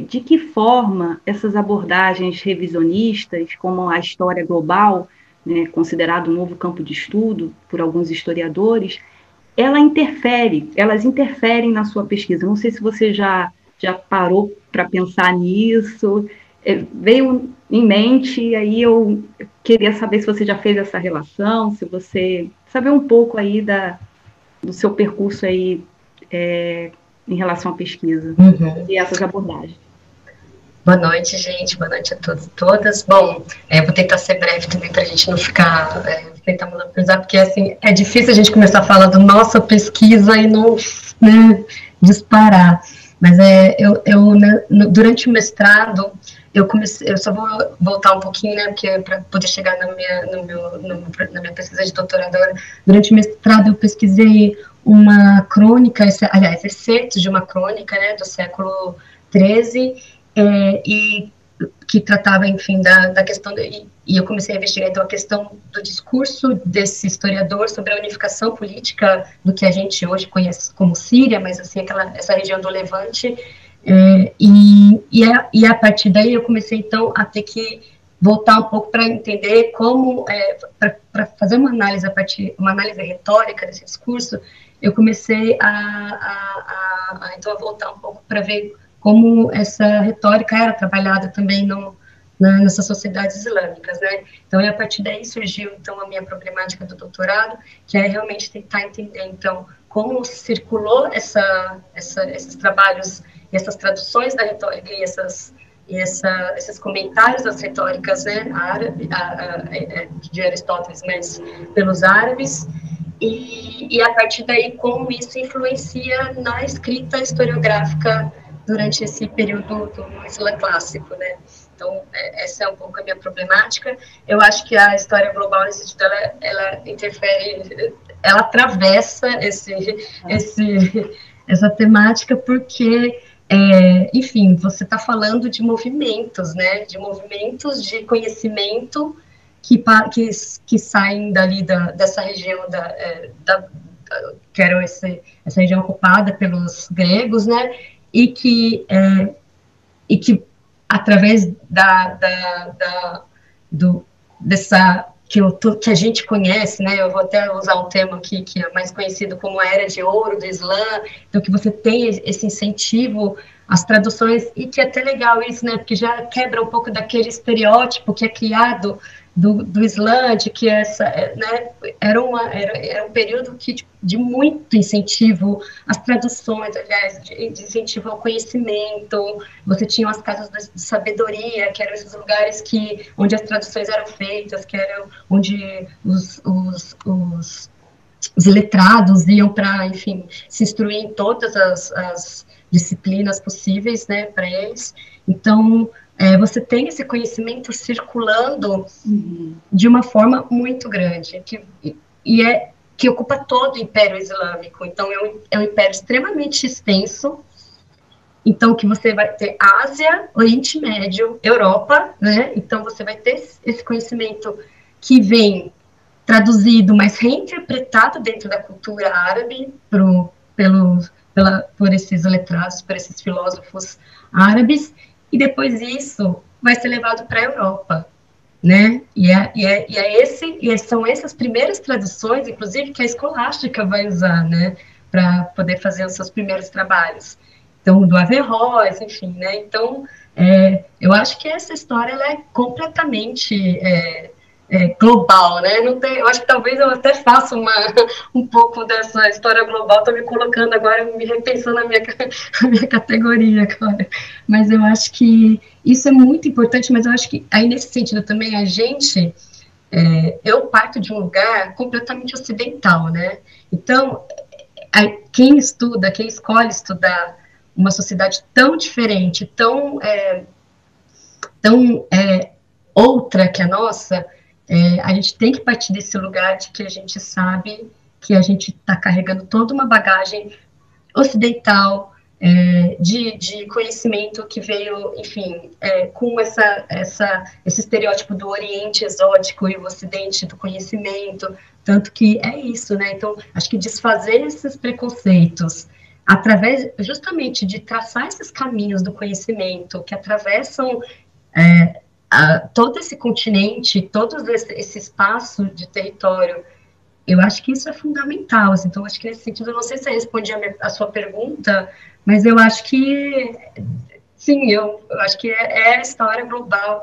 de que forma essas abordagens revisionistas, como a história global, né, considerado um novo campo de estudo por alguns historiadores, elas interferem na sua pesquisa. Não sei se você já parou para pensar nisso, veio em mente, e aí eu queria saber se você já fez essa relação, se você saber um pouco aí do seu percurso aí em relação à pesquisa e essas abordagens. Boa noite, gente. Boa noite a todos e todas. Bom, vou tentar ser breve também para a gente não ficar tentar monopolizar, porque assim, é difícil a gente começar a falar da nossa pesquisa e não, né, disparar. Mas durante o mestrado, eu só vou voltar um pouquinho, né, porque para poder chegar na minha pesquisa de doutorado agora. Durante o mestrado, eu pesquisei uma crônica, aliás, excertos de uma crônica, né, do século XIII, e que tratava, enfim, da questão, e eu comecei a investigar, então, a questão do discurso desse historiador sobre a unificação política do que a gente hoje conhece como Síria, mas, assim, essa região do Levante, e a partir daí eu comecei, então, a ter que voltar um pouco para entender como, para fazer uma análise retórica desse discurso, eu comecei então, a voltar um pouco para ver como essa retórica era trabalhada também nessas sociedades islâmicas, né? Então, a partir daí surgiu, então, a minha problemática do doutorado, que é realmente tentar entender, então, como circulou esses trabalhos e essas traduções da retórica e esses comentários das retóricas, né, de Aristóteles, mas pelos árabes, e a partir daí como isso influencia na escrita historiográfica durante esse período do Islã clássico, né? Então, essa é um pouco a minha problemática. Eu acho que a história global, nesse sentido, ela interfere, ela atravessa essa temática, porque, enfim, você está falando de movimentos, né? De movimentos de conhecimento que saem dali dessa região que era essa região ocupada pelos gregos, né? E que através que a gente conhece, né, eu vou até usar um termo aqui que é mais conhecido como a Era de Ouro do Islã, então que você tem esse incentivo às traduções, e que é até legal isso, né, porque já quebra um pouco daquele estereótipo que é criado do Islã, de que né, era um período de muito incentivo às traduções, aliás, de incentivo ao conhecimento. Você tinha as casas de sabedoria, que eram esses lugares onde as traduções eram feitas, que eram onde os iletrados iam para, enfim, se instruir em todas as disciplinas possíveis, né, para eles. Então, você tem esse conhecimento circulando de uma forma muito grande, que ocupa todo o Império Islâmico. Então, é um império extremamente extenso. Então, que você vai ter Ásia, Oriente Médio, Europa, né? Então, você vai ter esse conhecimento que vem traduzido, mas reinterpretado dentro da cultura árabe por esses letrados, por esses filósofos árabes, e depois isso vai ser levado para a Europa, né? E são essas primeiras traduções, inclusive, que a escolástica vai usar, né, para poder fazer os seus primeiros trabalhos. Então, do Averroes, enfim, né? Então, eu acho que essa história ela é completamente global, né? Não tem, eu acho que talvez eu até faça um pouco dessa história global, estou me colocando agora, me repensando a minha categoria agora. Mas eu acho que isso é muito importante, mas eu acho que aí nesse sentido também a gente, eu parto de um lugar completamente ocidental, né? Então, quem escolhe estudar uma sociedade tão diferente, tão outra que a nossa, a gente tem que partir desse lugar de que a gente sabe que a gente está carregando toda uma bagagem ocidental, de conhecimento que veio, enfim, com esse estereótipo do Oriente exótico e o Ocidente do conhecimento, Tanto que é isso, né? Então, acho que desfazer esses preconceitos através justamente de traçar esses caminhos do conhecimento que atravessam todo esse continente, todo esse espaço de território, eu acho que isso é fundamental. Assim. Então, acho que nesse sentido, eu não sei se eu respondi a sua pergunta, mas eu acho que, sim, eu acho que é a história global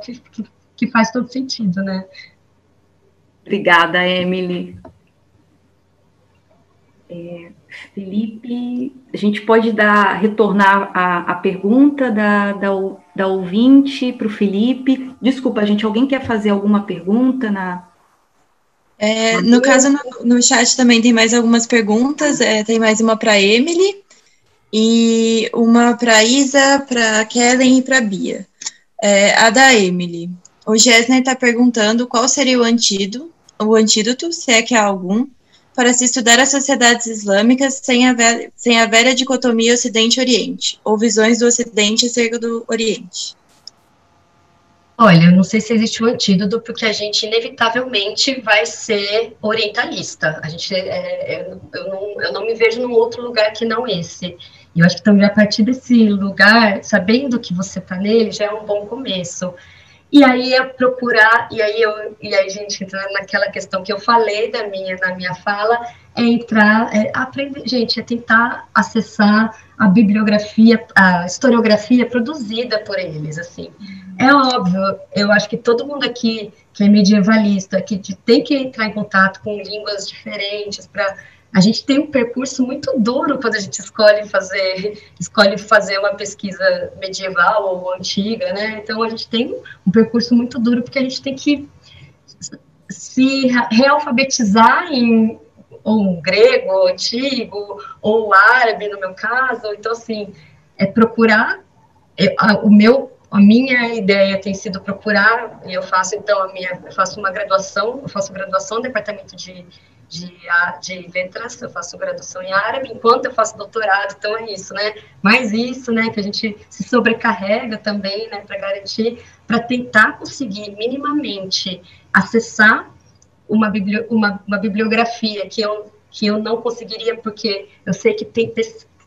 que faz todo sentido, né? Obrigada, Emily. Felipe, a gente pode retornar a pergunta da ouvinte para o Felipe. Desculpa, gente, alguém quer fazer alguma pergunta No caso, no chat também tem mais algumas perguntas, tem mais uma para Emily, e uma para Isa, para Kellen e para Bia. A da Emily. O Gessner está perguntando qual seria o antídoto, se é que há algum, para se estudar as sociedades islâmicas sem a velha dicotomia Ocidente-Oriente, ou visões do Ocidente acerca do Oriente. Olha, eu não sei se existe um antídoto, porque a gente inevitavelmente vai ser orientalista. Eu não me vejo num outro lugar que não esse. E eu acho que também a partir desse lugar, sabendo que você está nele, já é um bom começo. E aí é procurar, e aí a gente entra naquela questão que eu falei na minha fala, aprender, gente, é tentar acessar a bibliografia, a historiografia produzida por eles, assim. É óbvio, eu acho que todo mundo aqui que é medievalista, que tem que entrar em contato com línguas diferentes a gente tem um percurso muito duro quando a gente escolhe fazer uma pesquisa medieval ou antiga, né? Então, a gente tem um percurso muito duro, porque a gente tem que se realfabetizar em ou grego, ou antigo, ou árabe, no meu caso. Então, assim, procurar... A minha ideia tem sido procurar, e eu faço, então, eu faço graduação no departamento de letras, eu faço graduação em árabe, enquanto eu faço doutorado, então é isso, né? Mais isso, né, que a gente se sobrecarrega também, né, para garantir, para tentar conseguir minimamente acessar uma bibliografia que eu não conseguiria, porque eu sei que tem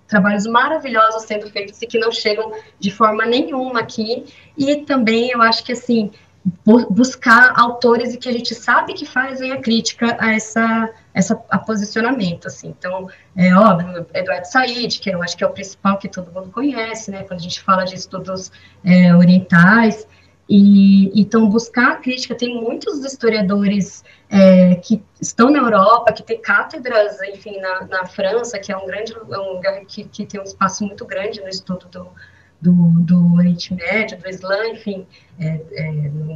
trabalhos maravilhosos sendo feitos e que não chegam de forma nenhuma aqui, e também eu acho que, assim, buscar autores e que a gente sabe que fazem a crítica a posicionamento, assim. Então, é óbvio, Eduardo Said, que eu acho que é o principal que todo mundo conhece, né, quando a gente fala de estudos orientais, e então buscar a crítica. Tem muitos historiadores que estão na Europa, que tem cátedras, enfim, na França, que é um lugar que tem um espaço muito grande no estudo do Oriente Médio, do Islã, enfim,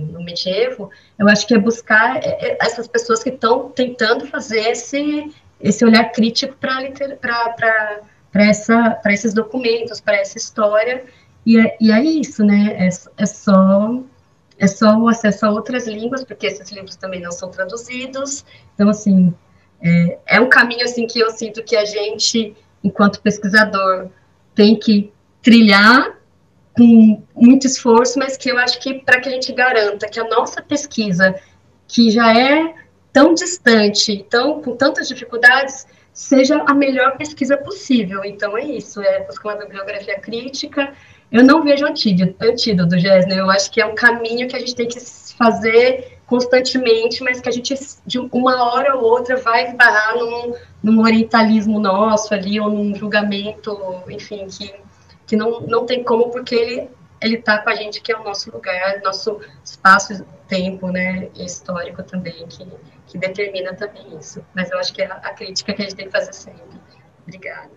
no medievo. Eu acho que é buscar essas pessoas que estão tentando fazer esse olhar crítico para esses documentos, para essa história, e é isso, né? É só o acesso a outras línguas, porque esses livros também não são traduzidos. Então, assim, é um caminho, assim, que eu sinto que a gente, enquanto pesquisador, tem que trilhar com muito esforço, mas que eu acho que para que a gente garanta que a nossa pesquisa, que já é tão distante, com tantas dificuldades, seja a melhor pesquisa possível. Então, é isso, buscar uma bibliografia crítica. Eu não vejo antídoto, Gessner. Eu acho que é um caminho que a gente tem que fazer constantemente, mas que a gente, de uma hora ou outra, vai esbarrar num orientalismo nosso ali, ou num julgamento, enfim, que não tem como, porque ele está com a gente, que é o nosso lugar, nosso espaço-tempo, né, histórico também, que determina também isso. Mas eu acho que é a crítica que a gente tem que fazer sempre. Obrigada.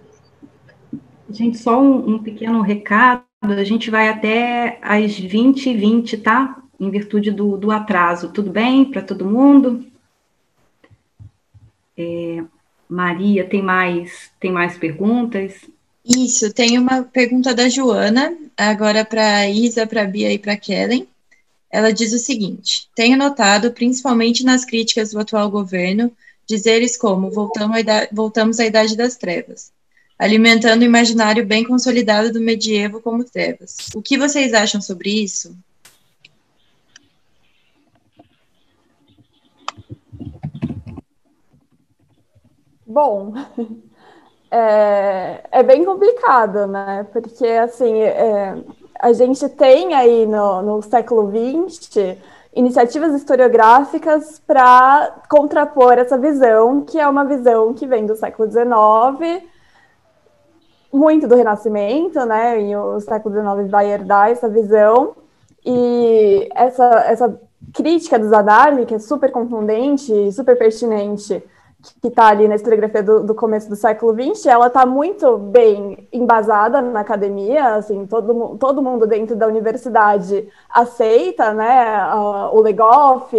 Gente, só um pequeno recado, a gente vai até às 20h20, tá? Em virtude do atraso. Tudo bem para todo mundo? Maria, tem mais perguntas? Isso, tem uma pergunta da Joana, agora para a Isa, para a Bia e para a Kellen. Ela diz o seguinte: tenho notado, principalmente nas críticas do atual governo, dizeres como voltamos à Idade das Trevas, alimentando o imaginário bem consolidado do medievo como trevas. O que vocês acham sobre isso? Bom, é bem complicado, né? Porque, assim, a gente tem aí no século XX iniciativas historiográficas para contrapor essa visão, que é uma visão que vem do século XIX, muito do Renascimento, né? E o século XIX vai herdar essa visão. E essa crítica do Zanardi, que é super contundente e super pertinente, que está ali na historiografia do começo do século XX, ela está muito bem embasada na academia, assim, todo mundo dentro da universidade aceita, né, o Legoff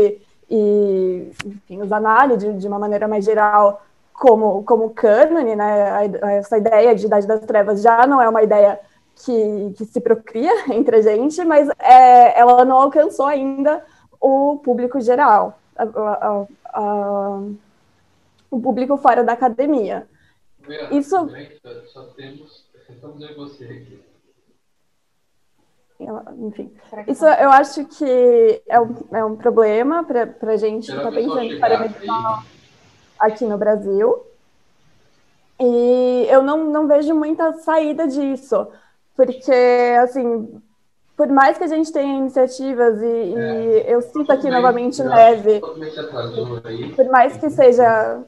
e, enfim, o Zanardi, de uma maneira mais geral, como cânone, né, essa ideia de Idade das Trevas já não é uma ideia que se procria entre a gente, mas ela não alcançou ainda o público geral, o público fora da academia. Isso... Só estamos eu e você aqui. Enfim, isso eu acho que é um problema para a gente que está pensando em parametrizar aqui no Brasil. E eu não vejo muita saída disso, porque, assim, por mais que a gente tenha iniciativas, e eu cito aqui novamente o Neve, por mais que seja...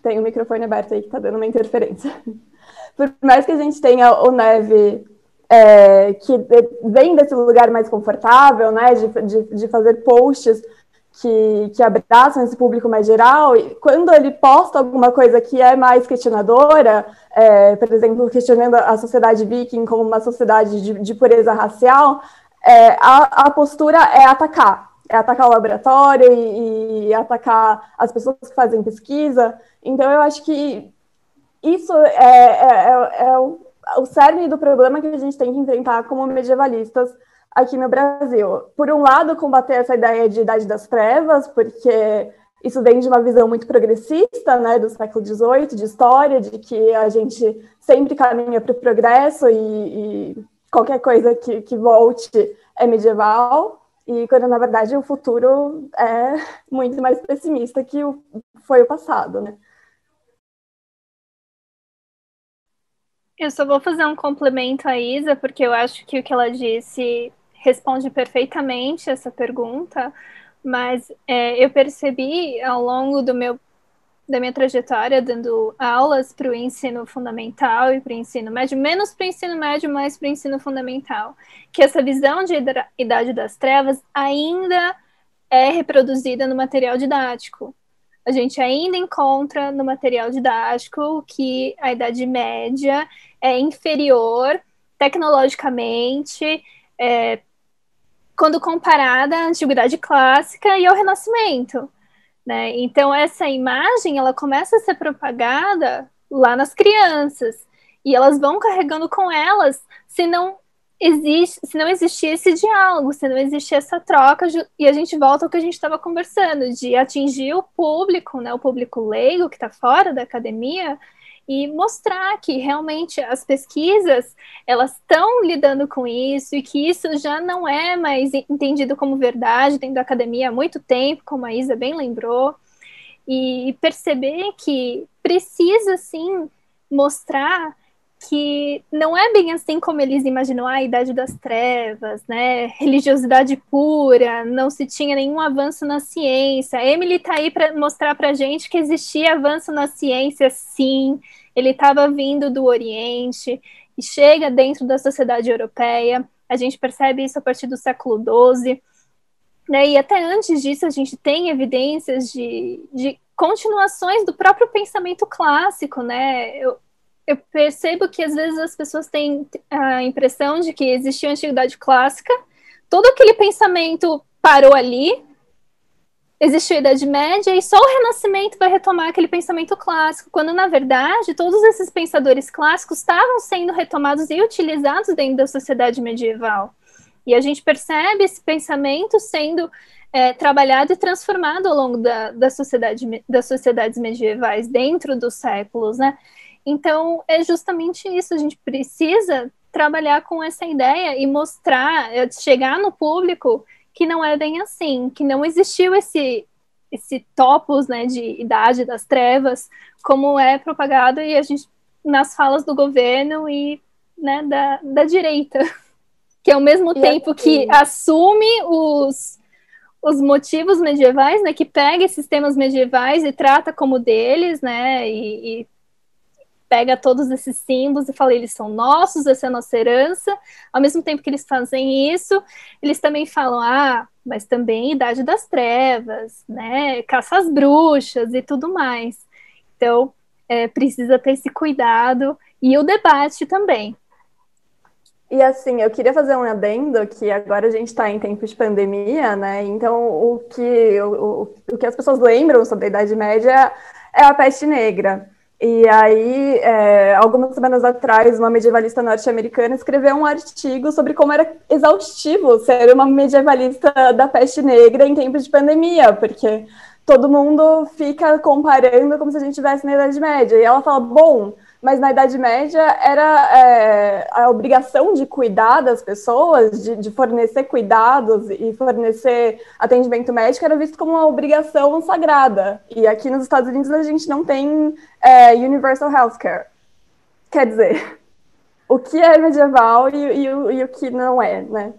Tem o microfone aberto aí que está dando uma interferência. Por mais que a gente tenha o Neve, que vem desse lugar mais confortável, né, de fazer posts que abraçam esse público mais geral, e quando ele posta alguma coisa que é mais questionadora, por exemplo, questionando a sociedade viking como uma sociedade de pureza racial, a postura é atacar o laboratório e atacar as pessoas que fazem pesquisa. Então, eu acho que isso é o cerne do problema que a gente tem que enfrentar como medievalistas aqui no Brasil. Por um lado, combater essa ideia de Idade das Trevas, porque isso vem de uma visão muito progressista, né, do século XVIII, de história, de que a gente sempre caminha para o progresso e qualquer coisa que volte é medieval, e quando, na verdade, o futuro é muito mais pessimista que foi o passado, né? Eu só vou fazer um complemento à Isa, porque eu acho que o que ela disse responde perfeitamente essa pergunta, mas eu percebi ao longo da minha trajetória dando aulas para o ensino fundamental e para o ensino médio, menos para o ensino médio, mais para o ensino fundamental, que essa visão de Idade das Trevas ainda é reproduzida no material didático. A gente ainda encontra no material didático que a Idade Média é inferior tecnologicamente, quando comparada à Antiguidade Clássica e ao Renascimento, né? Então, essa imagem, ela começa a ser propagada lá nas crianças, e elas vão carregando com elas se não existir esse diálogo, se não existir essa troca, e a gente volta ao que a gente estava conversando, de atingir o público, né, o público leigo que está fora da academia, e mostrar que realmente as pesquisas, elas estão lidando com isso, e que isso já não é mais entendido como verdade dentro da academia há muito tempo, como a Isa bem lembrou, e perceber que precisa, sim, mostrar que não é bem assim como eles imaginam a Idade das Trevas, né? Religiosidade pura, não se tinha nenhum avanço na ciência. Emily está aí para mostrar para a gente que existia avanço na ciência, sim. Ele estava vindo do Oriente e chega dentro da sociedade europeia. A gente percebe isso a partir do século XII. Né? E até antes disso, a gente tem evidências de continuações do próprio pensamento clássico, né? Eu percebo que às vezes as pessoas têm a impressão de que existia a Antiguidade Clássica, todo aquele pensamento parou ali, existiu a Idade Média e só o Renascimento vai retomar aquele pensamento clássico, quando na verdade todos esses pensadores clássicos estavam sendo retomados e utilizados dentro da sociedade medieval. E a gente percebe esse pensamento sendo trabalhado e transformado ao longo das sociedades medievais, dentro dos séculos, né? Então, é justamente isso, a gente precisa trabalhar com essa ideia e mostrar, chegar no público que não é bem assim, que não existiu esse topos, né, de Idade das Trevas, como é propagado e a gente nas falas do governo e, né, da direita, que ao mesmo tempo que assume os motivos medievais, né, que pega esses temas medievais e trata como deles, né, e pega todos esses símbolos e fala, eles são nossos, essa é a nossa herança. Ao mesmo tempo que eles fazem isso, eles também falam, mas também Idade das Trevas, né, caça às bruxas e tudo mais. Então, precisa ter esse cuidado e o debate também. E assim, eu queria fazer um adendo que agora a gente está em tempo de pandemia, né? Então, o que as pessoas lembram sobre a Idade Média é a peste negra. E aí, algumas semanas atrás, uma medievalista norte-americana escreveu um artigo sobre como era exaustivo ser uma medievalista da peste negra em tempos de pandemia, porque todo mundo fica comparando como se a gente estivesse na Idade Média. E ela fala, bom, mas na Idade Média era a obrigação de cuidar das pessoas, de fornecer cuidados e fornecer atendimento médico era visto como uma obrigação sagrada. E aqui nos Estados Unidos a gente não tem universal healthcare. Quer dizer, o que é medieval e o que não é, né?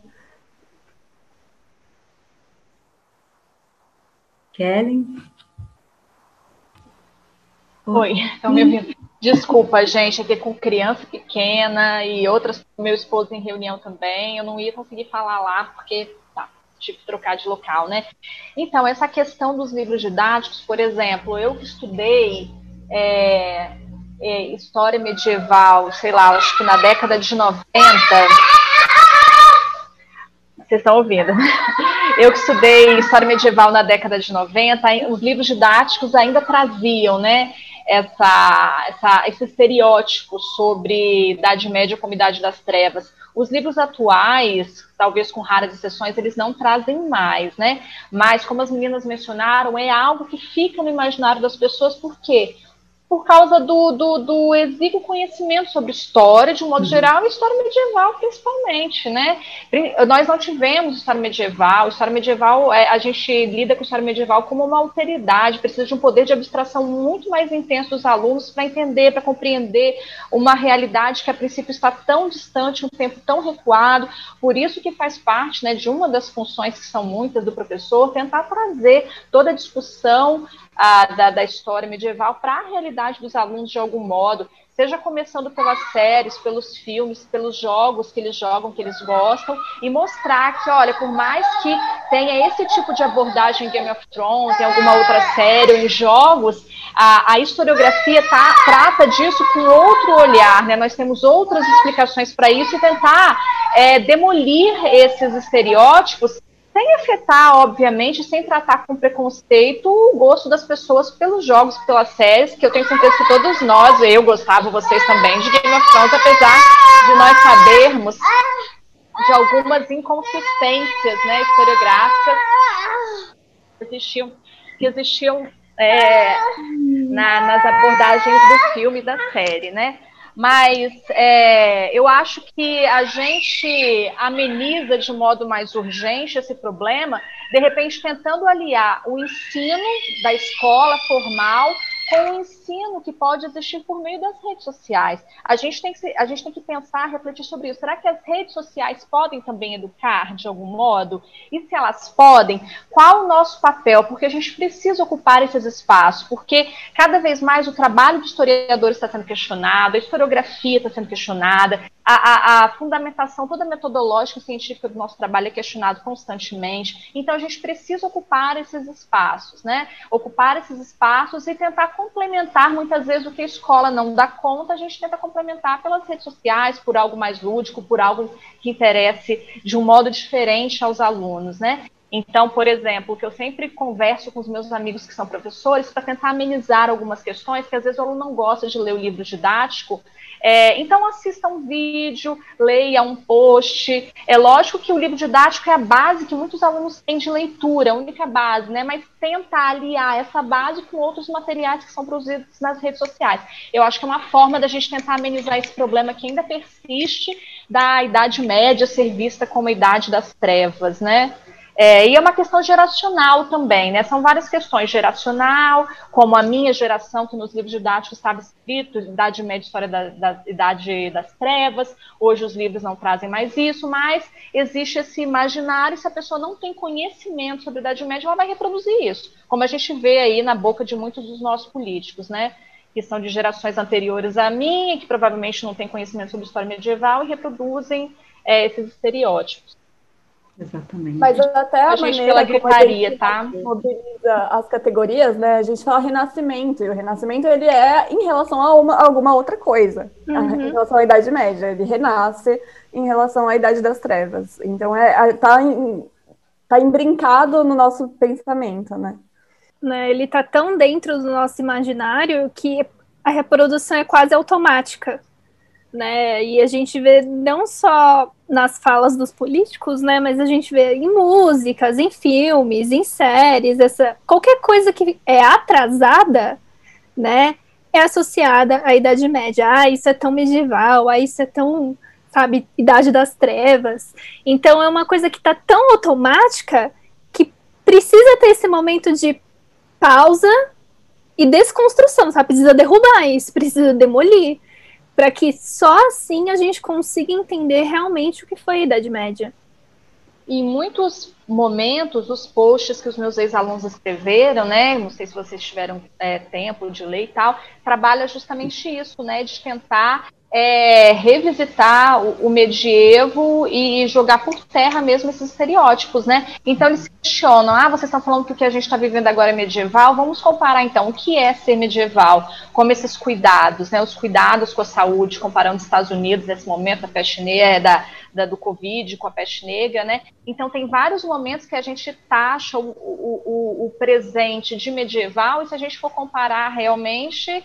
Kelly? Oi, estão me ouvindo? Desculpa, gente, aqui com criança pequena e outras, meu esposo em reunião também, eu não ia conseguir falar lá porque tive que trocar de local, né? Então, essa questão dos livros didáticos, por exemplo, eu que estudei história medieval, sei lá, acho que na década de 90, vocês estão ouvindo, eu que estudei história medieval na década de 90, os livros didáticos ainda traziam, né, esse estereótipo sobre Idade Média como Idade das Trevas. Os livros atuais, talvez com raras exceções, eles não trazem mais, né? Mas, como as meninas mencionaram, é algo que fica no imaginário das pessoas, por quê? Por causa do exíguo conhecimento sobre história, de um modo geral, e história medieval, principalmente, né? Nós não tivemos história medieval. História medieval, a gente lida com história medieval como uma alteridade, precisa de um poder de abstração muito mais intenso dos alunos para entender, para compreender uma realidade que, a princípio, está tão distante, um tempo tão recuado. Por isso que faz parte, né, de uma das funções, que são muitas, do professor, tentar trazer toda a discussão da história medieval para a realidade dos alunos de algum modo, seja começando pelas séries, pelos filmes, pelos jogos que eles jogam, que eles gostam, e mostrar que, olha, por mais que tenha esse tipo de abordagem em Game of Thrones, em alguma outra série, ou em jogos, a historiografia trata disso com outro olhar, né? Nós temos outras explicações para isso e tentar demolir esses estereótipos sem afetar, obviamente, sem tratar com preconceito o gosto das pessoas pelos jogos, pelas séries, que eu tenho certeza que todos nós, eu gostava, vocês também, de Game of Thrones, apesar de nós sabermos de algumas inconsistências, né, historiográficas que existiam nas abordagens do filme e da série, né? Mas eu acho que a gente ameniza de modo mais urgente esse problema, de repente tentando aliar o ensino da escola formal com o ensino que pode existir por meio das redes sociais. A gente tem que pensar, refletir sobre isso. Será que as redes sociais podem também educar de algum modo? E se elas podem, qual o nosso papel? Porque a gente precisa ocupar esses espaços, porque cada vez mais o trabalho do historiador está sendo questionado, a historiografia está sendo questionada, a fundamentação toda metodológica e científica do nosso trabalho é questionado constantemente. Então, a gente precisa ocupar esses espaços, né? Ocupar esses espaços e tentar complementar, muitas vezes, o que a escola não dá conta, a gente tenta complementar pelas redes sociais, por algo mais lúdico, por algo que interesse de um modo diferente aos alunos, né? Então, por exemplo, que eu sempre converso com os meus amigos que são professores para tentar amenizar algumas questões, que às vezes o aluno não gosta de ler o livro didático, então assista um vídeo, leia um post. É lógico que o livro didático é a base que muitos alunos têm de leitura, a única base, né? Mas tentar aliar essa base com outros materiais que são produzidos nas redes sociais. Eu acho que é uma forma da gente tentar amenizar esse problema que ainda persiste da Idade Média ser vista como a Idade das Trevas, né? E é uma questão geracional também, né? São várias questões, geracional, como a minha geração, que nos livros didáticos estava escrito Idade Média, História da Idade das Trevas. Hoje os livros não trazem mais isso, mas existe esse imaginário, e se a pessoa não tem conhecimento sobre a Idade Média, ela vai reproduzir isso, como a gente vê aí na boca de muitos dos nossos políticos, né? Que são de gerações anteriores à minha, que provavelmente não têm conhecimento sobre história medieval e reproduzem esses estereótipos. Exatamente. Mas até a gente maneira pela como a gritaria, gente tá? mobiliza as categorias, né? A gente fala renascimento, e o renascimento ele é em relação a alguma outra coisa. Em relação à Idade Média, ele renasce em relação à Idade das Trevas. Então tá imbrincado no nosso pensamento, né? Ele tá tão dentro do nosso imaginário que a reprodução é quase automática, né? E a gente vê não só nas falas dos políticos, né? Mas a gente vê em músicas, em filmes, em séries, qualquer coisa que é atrasada, né? É associada à Idade Média. Isso é tão medieval, isso é tão, sabe, Idade das Trevas. Então é uma coisa que tá tão automática que precisa ter esse momento de pausa e desconstrução, sabe? Precisa derrubar isso, precisa demolir, para que só assim a gente consiga entender realmente o que foi a Idade Média. Em muitos momentos, os posts que os meus ex-alunos escreveram, né, não sei se vocês tiveram tempo de ler e tal, trabalha justamente isso, né, de tentar revisitar o medievo e jogar por terra mesmo esses estereótipos, né? Então eles se questionam, vocês estão falando que o que a gente está vivendo agora é medieval, vamos comparar então o que é ser medieval, como esses cuidados, né? Os cuidados com a saúde, comparando os Estados Unidos nesse momento, a peste negra, do Covid com a peste negra, né? Então tem vários momentos que a gente taxa o presente de medieval, e se a gente for comparar realmente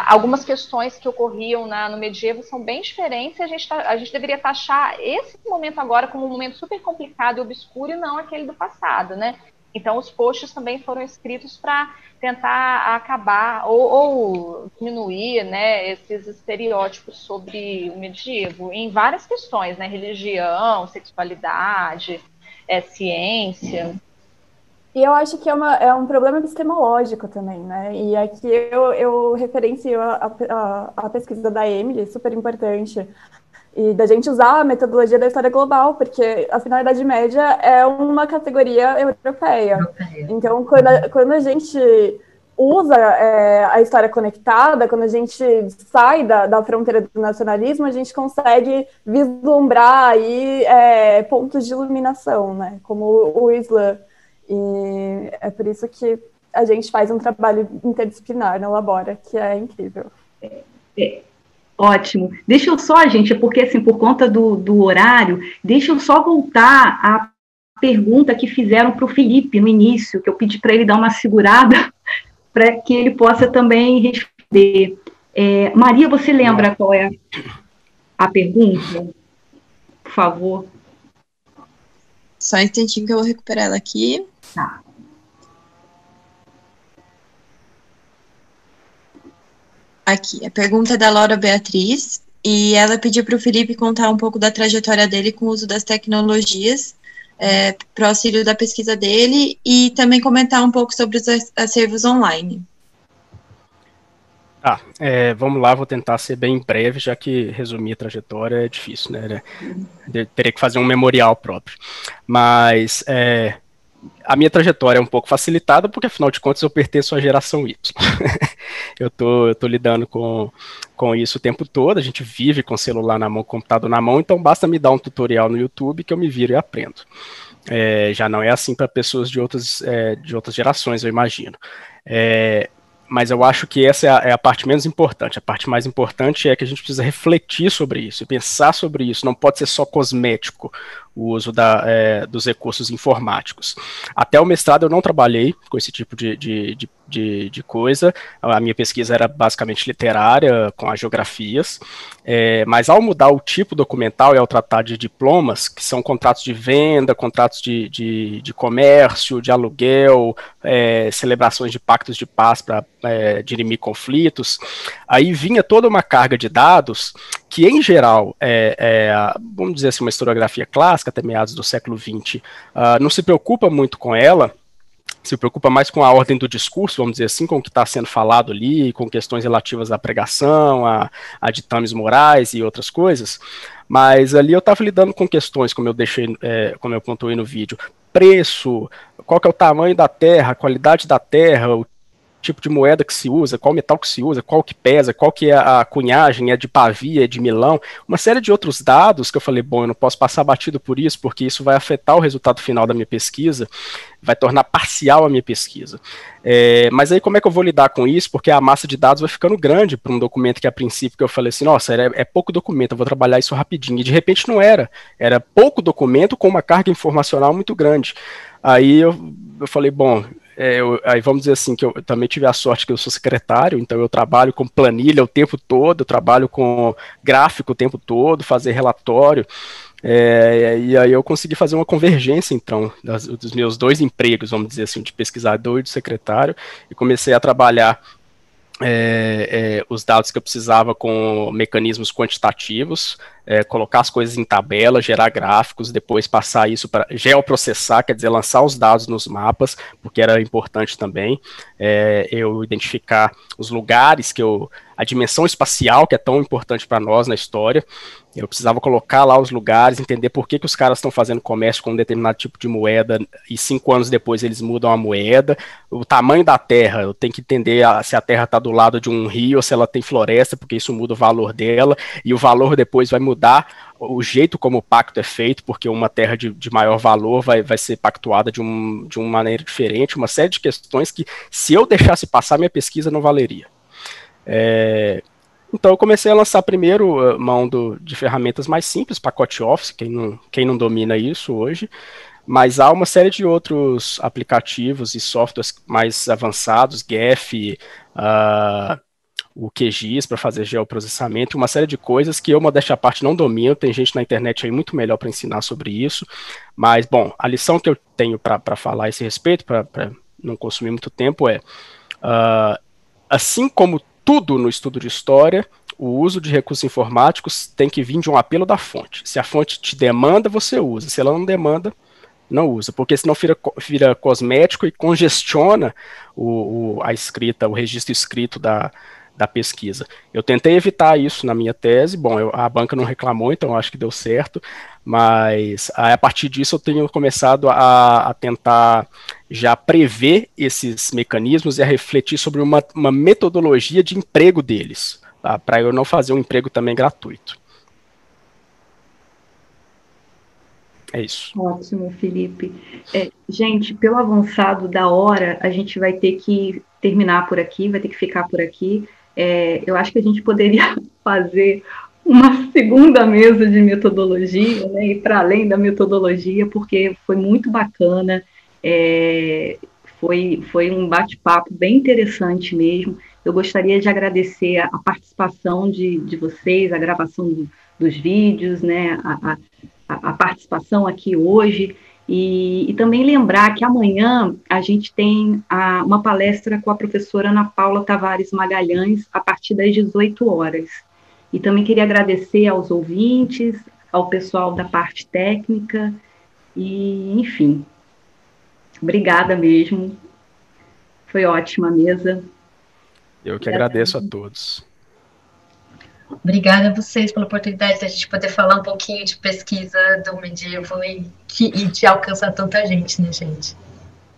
algumas questões que ocorriam no medievo são bem diferentes, e a gente deveria taxar esse momento agora como um momento super complicado e obscuro, e não aquele do passado, né? Então os posts também foram escritos para tentar acabar ou diminuir, né, esses estereótipos sobre o medievo em várias questões, né? Religião, sexualidade, ciência. E eu acho que é um problema epistemológico também, né? E aqui eu referencio a pesquisa da Emily, super importante, e da gente usar a metodologia da história global, porque, afinal, a Idade Média é uma categoria europeia. Então, quando a gente usa a história conectada, quando a gente sai da fronteira do nacionalismo, a gente consegue vislumbrar aí pontos de iluminação, né? Como o Islã. E é por isso que a gente faz um trabalho interdisciplinar na Labora, que é incrível. Ótimo. Deixa eu só, gente, porque assim, por conta do horário, deixa eu só voltar à pergunta que fizeram para o Felipe no início, que eu pedi para ele dar uma segurada para que ele possa também responder. Maria, você lembra qual é a pergunta? Por favor. Só um instantinho que eu vou recuperar ela aqui. Tá. Aqui, a pergunta é da Laura Beatriz, e ela pediu para o Felipe contar um pouco da trajetória dele com o uso das tecnologias para o auxílio da pesquisa dele, e também comentar um pouco sobre os acervos online. Vamos lá, vou tentar ser bem breve, já que resumir a trajetória é difícil, né? Teria que fazer um memorial próprio. Mas a minha trajetória é um pouco facilitada, porque afinal de contas eu pertenço à geração Y. eu tô lidando com isso o tempo todo, a gente vive com o celular na mão, computador na mão, então basta me dar um tutorial no YouTube que eu me viro e aprendo. Já não é assim para pessoas de outras gerações, eu imagino. Mas eu acho que essa é a parte menos importante. A parte mais importante é que a gente precisa refletir sobre isso e pensar sobre isso. Não pode ser só cosmético o uso dos recursos informáticos. Até o mestrado eu não trabalhei com esse tipo de coisa. A minha pesquisa era basicamente literária, com as geografias. Mas ao mudar o tipo documental e ao tratar de diplomas, que são contratos de venda, contratos de comércio, de aluguel, celebrações de pactos de paz para dirimir conflitos, aí vinha toda uma carga de dados que em geral vamos dizer assim, uma historiografia clássica até meados do século XX, não se preocupa muito com ela, se preocupa mais com a ordem do discurso, vamos dizer assim, com o que está sendo falado ali, com questões relativas à pregação, a ditames morais e outras coisas, mas ali eu estava lidando com questões, como eu pontuei no vídeo, preço, qual que é o tamanho da terra, a qualidade da terra, o tipo de moeda que se usa, qual metal que se usa, qual que pesa, qual que é a cunhagem, é de Pavia, é de Milão, uma série de outros dados que eu falei, bom, eu não posso passar batido por isso, porque isso vai afetar o resultado final da minha pesquisa, vai tornar parcial a minha pesquisa. Mas aí como é que eu vou lidar com isso? Porque a massa de dados vai ficando grande para um documento que a princípio que eu falei assim, nossa, é pouco documento, eu vou trabalhar isso rapidinho, e de repente não era pouco documento com uma carga informacional muito grande. Aí eu falei, bom, aí vamos dizer assim, que eu também tive a sorte que eu sou secretário, então eu trabalho com planilha o tempo todo, eu trabalho com gráfico o tempo todo, fazer relatório, e aí eu consegui fazer uma convergência, então, dos meus 2 empregos, vamos dizer assim, de pesquisador e de secretário, e comecei a trabalhar os dados que eu precisava com mecanismos quantitativos, colocar as coisas em tabela, gerar gráficos, depois passar isso para geoprocessar, quer dizer, lançar os dados nos mapas, porque era importante também, eu identificar os lugares a dimensão espacial, que é tão importante para nós na história, eu precisava colocar lá os lugares, entender por que os caras estão fazendo comércio com um determinado tipo de moeda e 5 anos depois eles mudam a moeda, o tamanho da terra, eu tenho que entender se a terra está do lado de um rio ou se ela tem floresta, porque isso muda o valor dela, e o valor depois vai mudar o jeito como o pacto é feito, porque uma terra de maior valor vai ser pactuada de uma maneira diferente, uma série de questões que, se eu deixasse passar, minha pesquisa não valeria. Então eu comecei a lançar primeiro mão de ferramentas mais simples, pacote Office, quem não domina isso hoje, mas há uma série de outros aplicativos e softwares mais avançados, GEF, o QGIS para fazer geoprocessamento, uma série de coisas que eu, modéstia à parte, não domino, tem gente na internet aí muito melhor para ensinar sobre isso, mas, bom, a lição que eu tenho para falar a esse respeito, para não consumir muito tempo, assim como tudo no estudo de história, o uso de recursos informáticos tem que vir de um apelo da fonte. Se a fonte te demanda, você usa. Se ela não demanda, não usa, porque senão vira cosmético e congestiona a escrita, o registro escrito da pesquisa. Eu tentei evitar isso na minha tese, bom, a banca não reclamou, então eu acho que deu certo, mas a partir disso eu tenho começado a tentar já prever esses mecanismos e a refletir sobre uma metodologia de emprego deles, tá? Para eu não fazer um emprego também gratuito. É isso. Ótimo, Felipe. Gente, pelo avançado da hora, a gente vai ter que terminar por aqui, vai ter que ficar por aqui. Eu acho que a gente poderia fazer uma segunda mesa de metodologia, né, e para além da metodologia, porque foi muito bacana, foi um bate-papo bem interessante mesmo. Eu gostaria de agradecer a participação de vocês, a gravação dos vídeos, né, a participação aqui hoje, e também lembrar que amanhã a gente tem uma palestra com a professora Ana Paula Tavares Magalhães, a partir das 18 horas. E também queria agradecer aos ouvintes, ao pessoal da parte técnica, e, enfim, obrigada mesmo. Foi ótima a mesa. Eu que agradeço a todos. Obrigada a vocês pela oportunidade de a gente poder falar um pouquinho de pesquisa do medievo e de alcançar tanta gente, né, gente?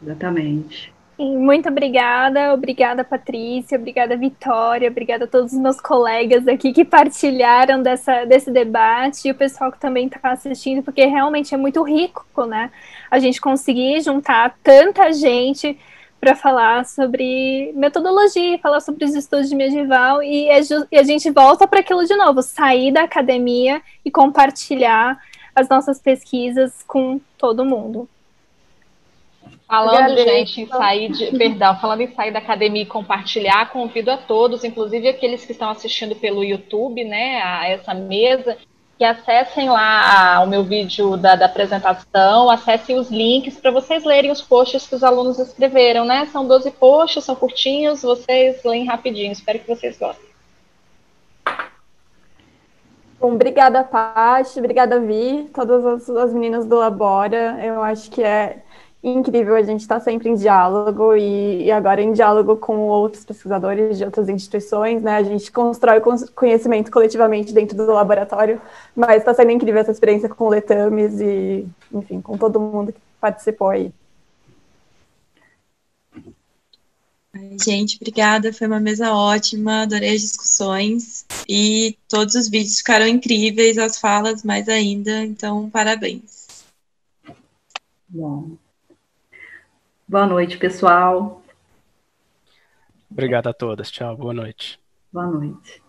Exatamente. Muito obrigada, Patrícia, obrigada, Vitória, obrigada a todos os meus colegas aqui que partilharam desse debate e o pessoal que também está assistindo, porque realmente é muito rico, né? A gente conseguir juntar tanta gente para falar sobre metodologia, falar sobre os estudos de medieval, e a gente volta para aquilo de novo, sair da academia e compartilhar as nossas pesquisas com todo mundo. Falando, gente, falando em sair da academia e compartilhar, convido a todos, inclusive aqueles que estão assistindo pelo YouTube, né, a essa mesa, que acessem lá o meu vídeo da apresentação, acessem os links para vocês lerem os posts que os alunos escreveram, né? São 12 posts, são curtinhos, vocês leem rapidinho, espero que vocês gostem. Bom, obrigada, Paty, obrigada, Vi, todas as meninas do Labora. Eu acho que é incrível a gente estar sempre em diálogo e agora em diálogo com outros pesquisadores de outras instituições, né? A gente constrói conhecimento coletivamente dentro do laboratório, mas está sendo incrível essa experiência com o Letames e, enfim, com todo mundo que participou aí. Gente, obrigada, foi uma mesa ótima, adorei as discussões e todos os vídeos ficaram incríveis, as falas mais ainda, então parabéns. Bom. Boa noite, pessoal. Obrigado a todas. Tchau, boa noite. Boa noite.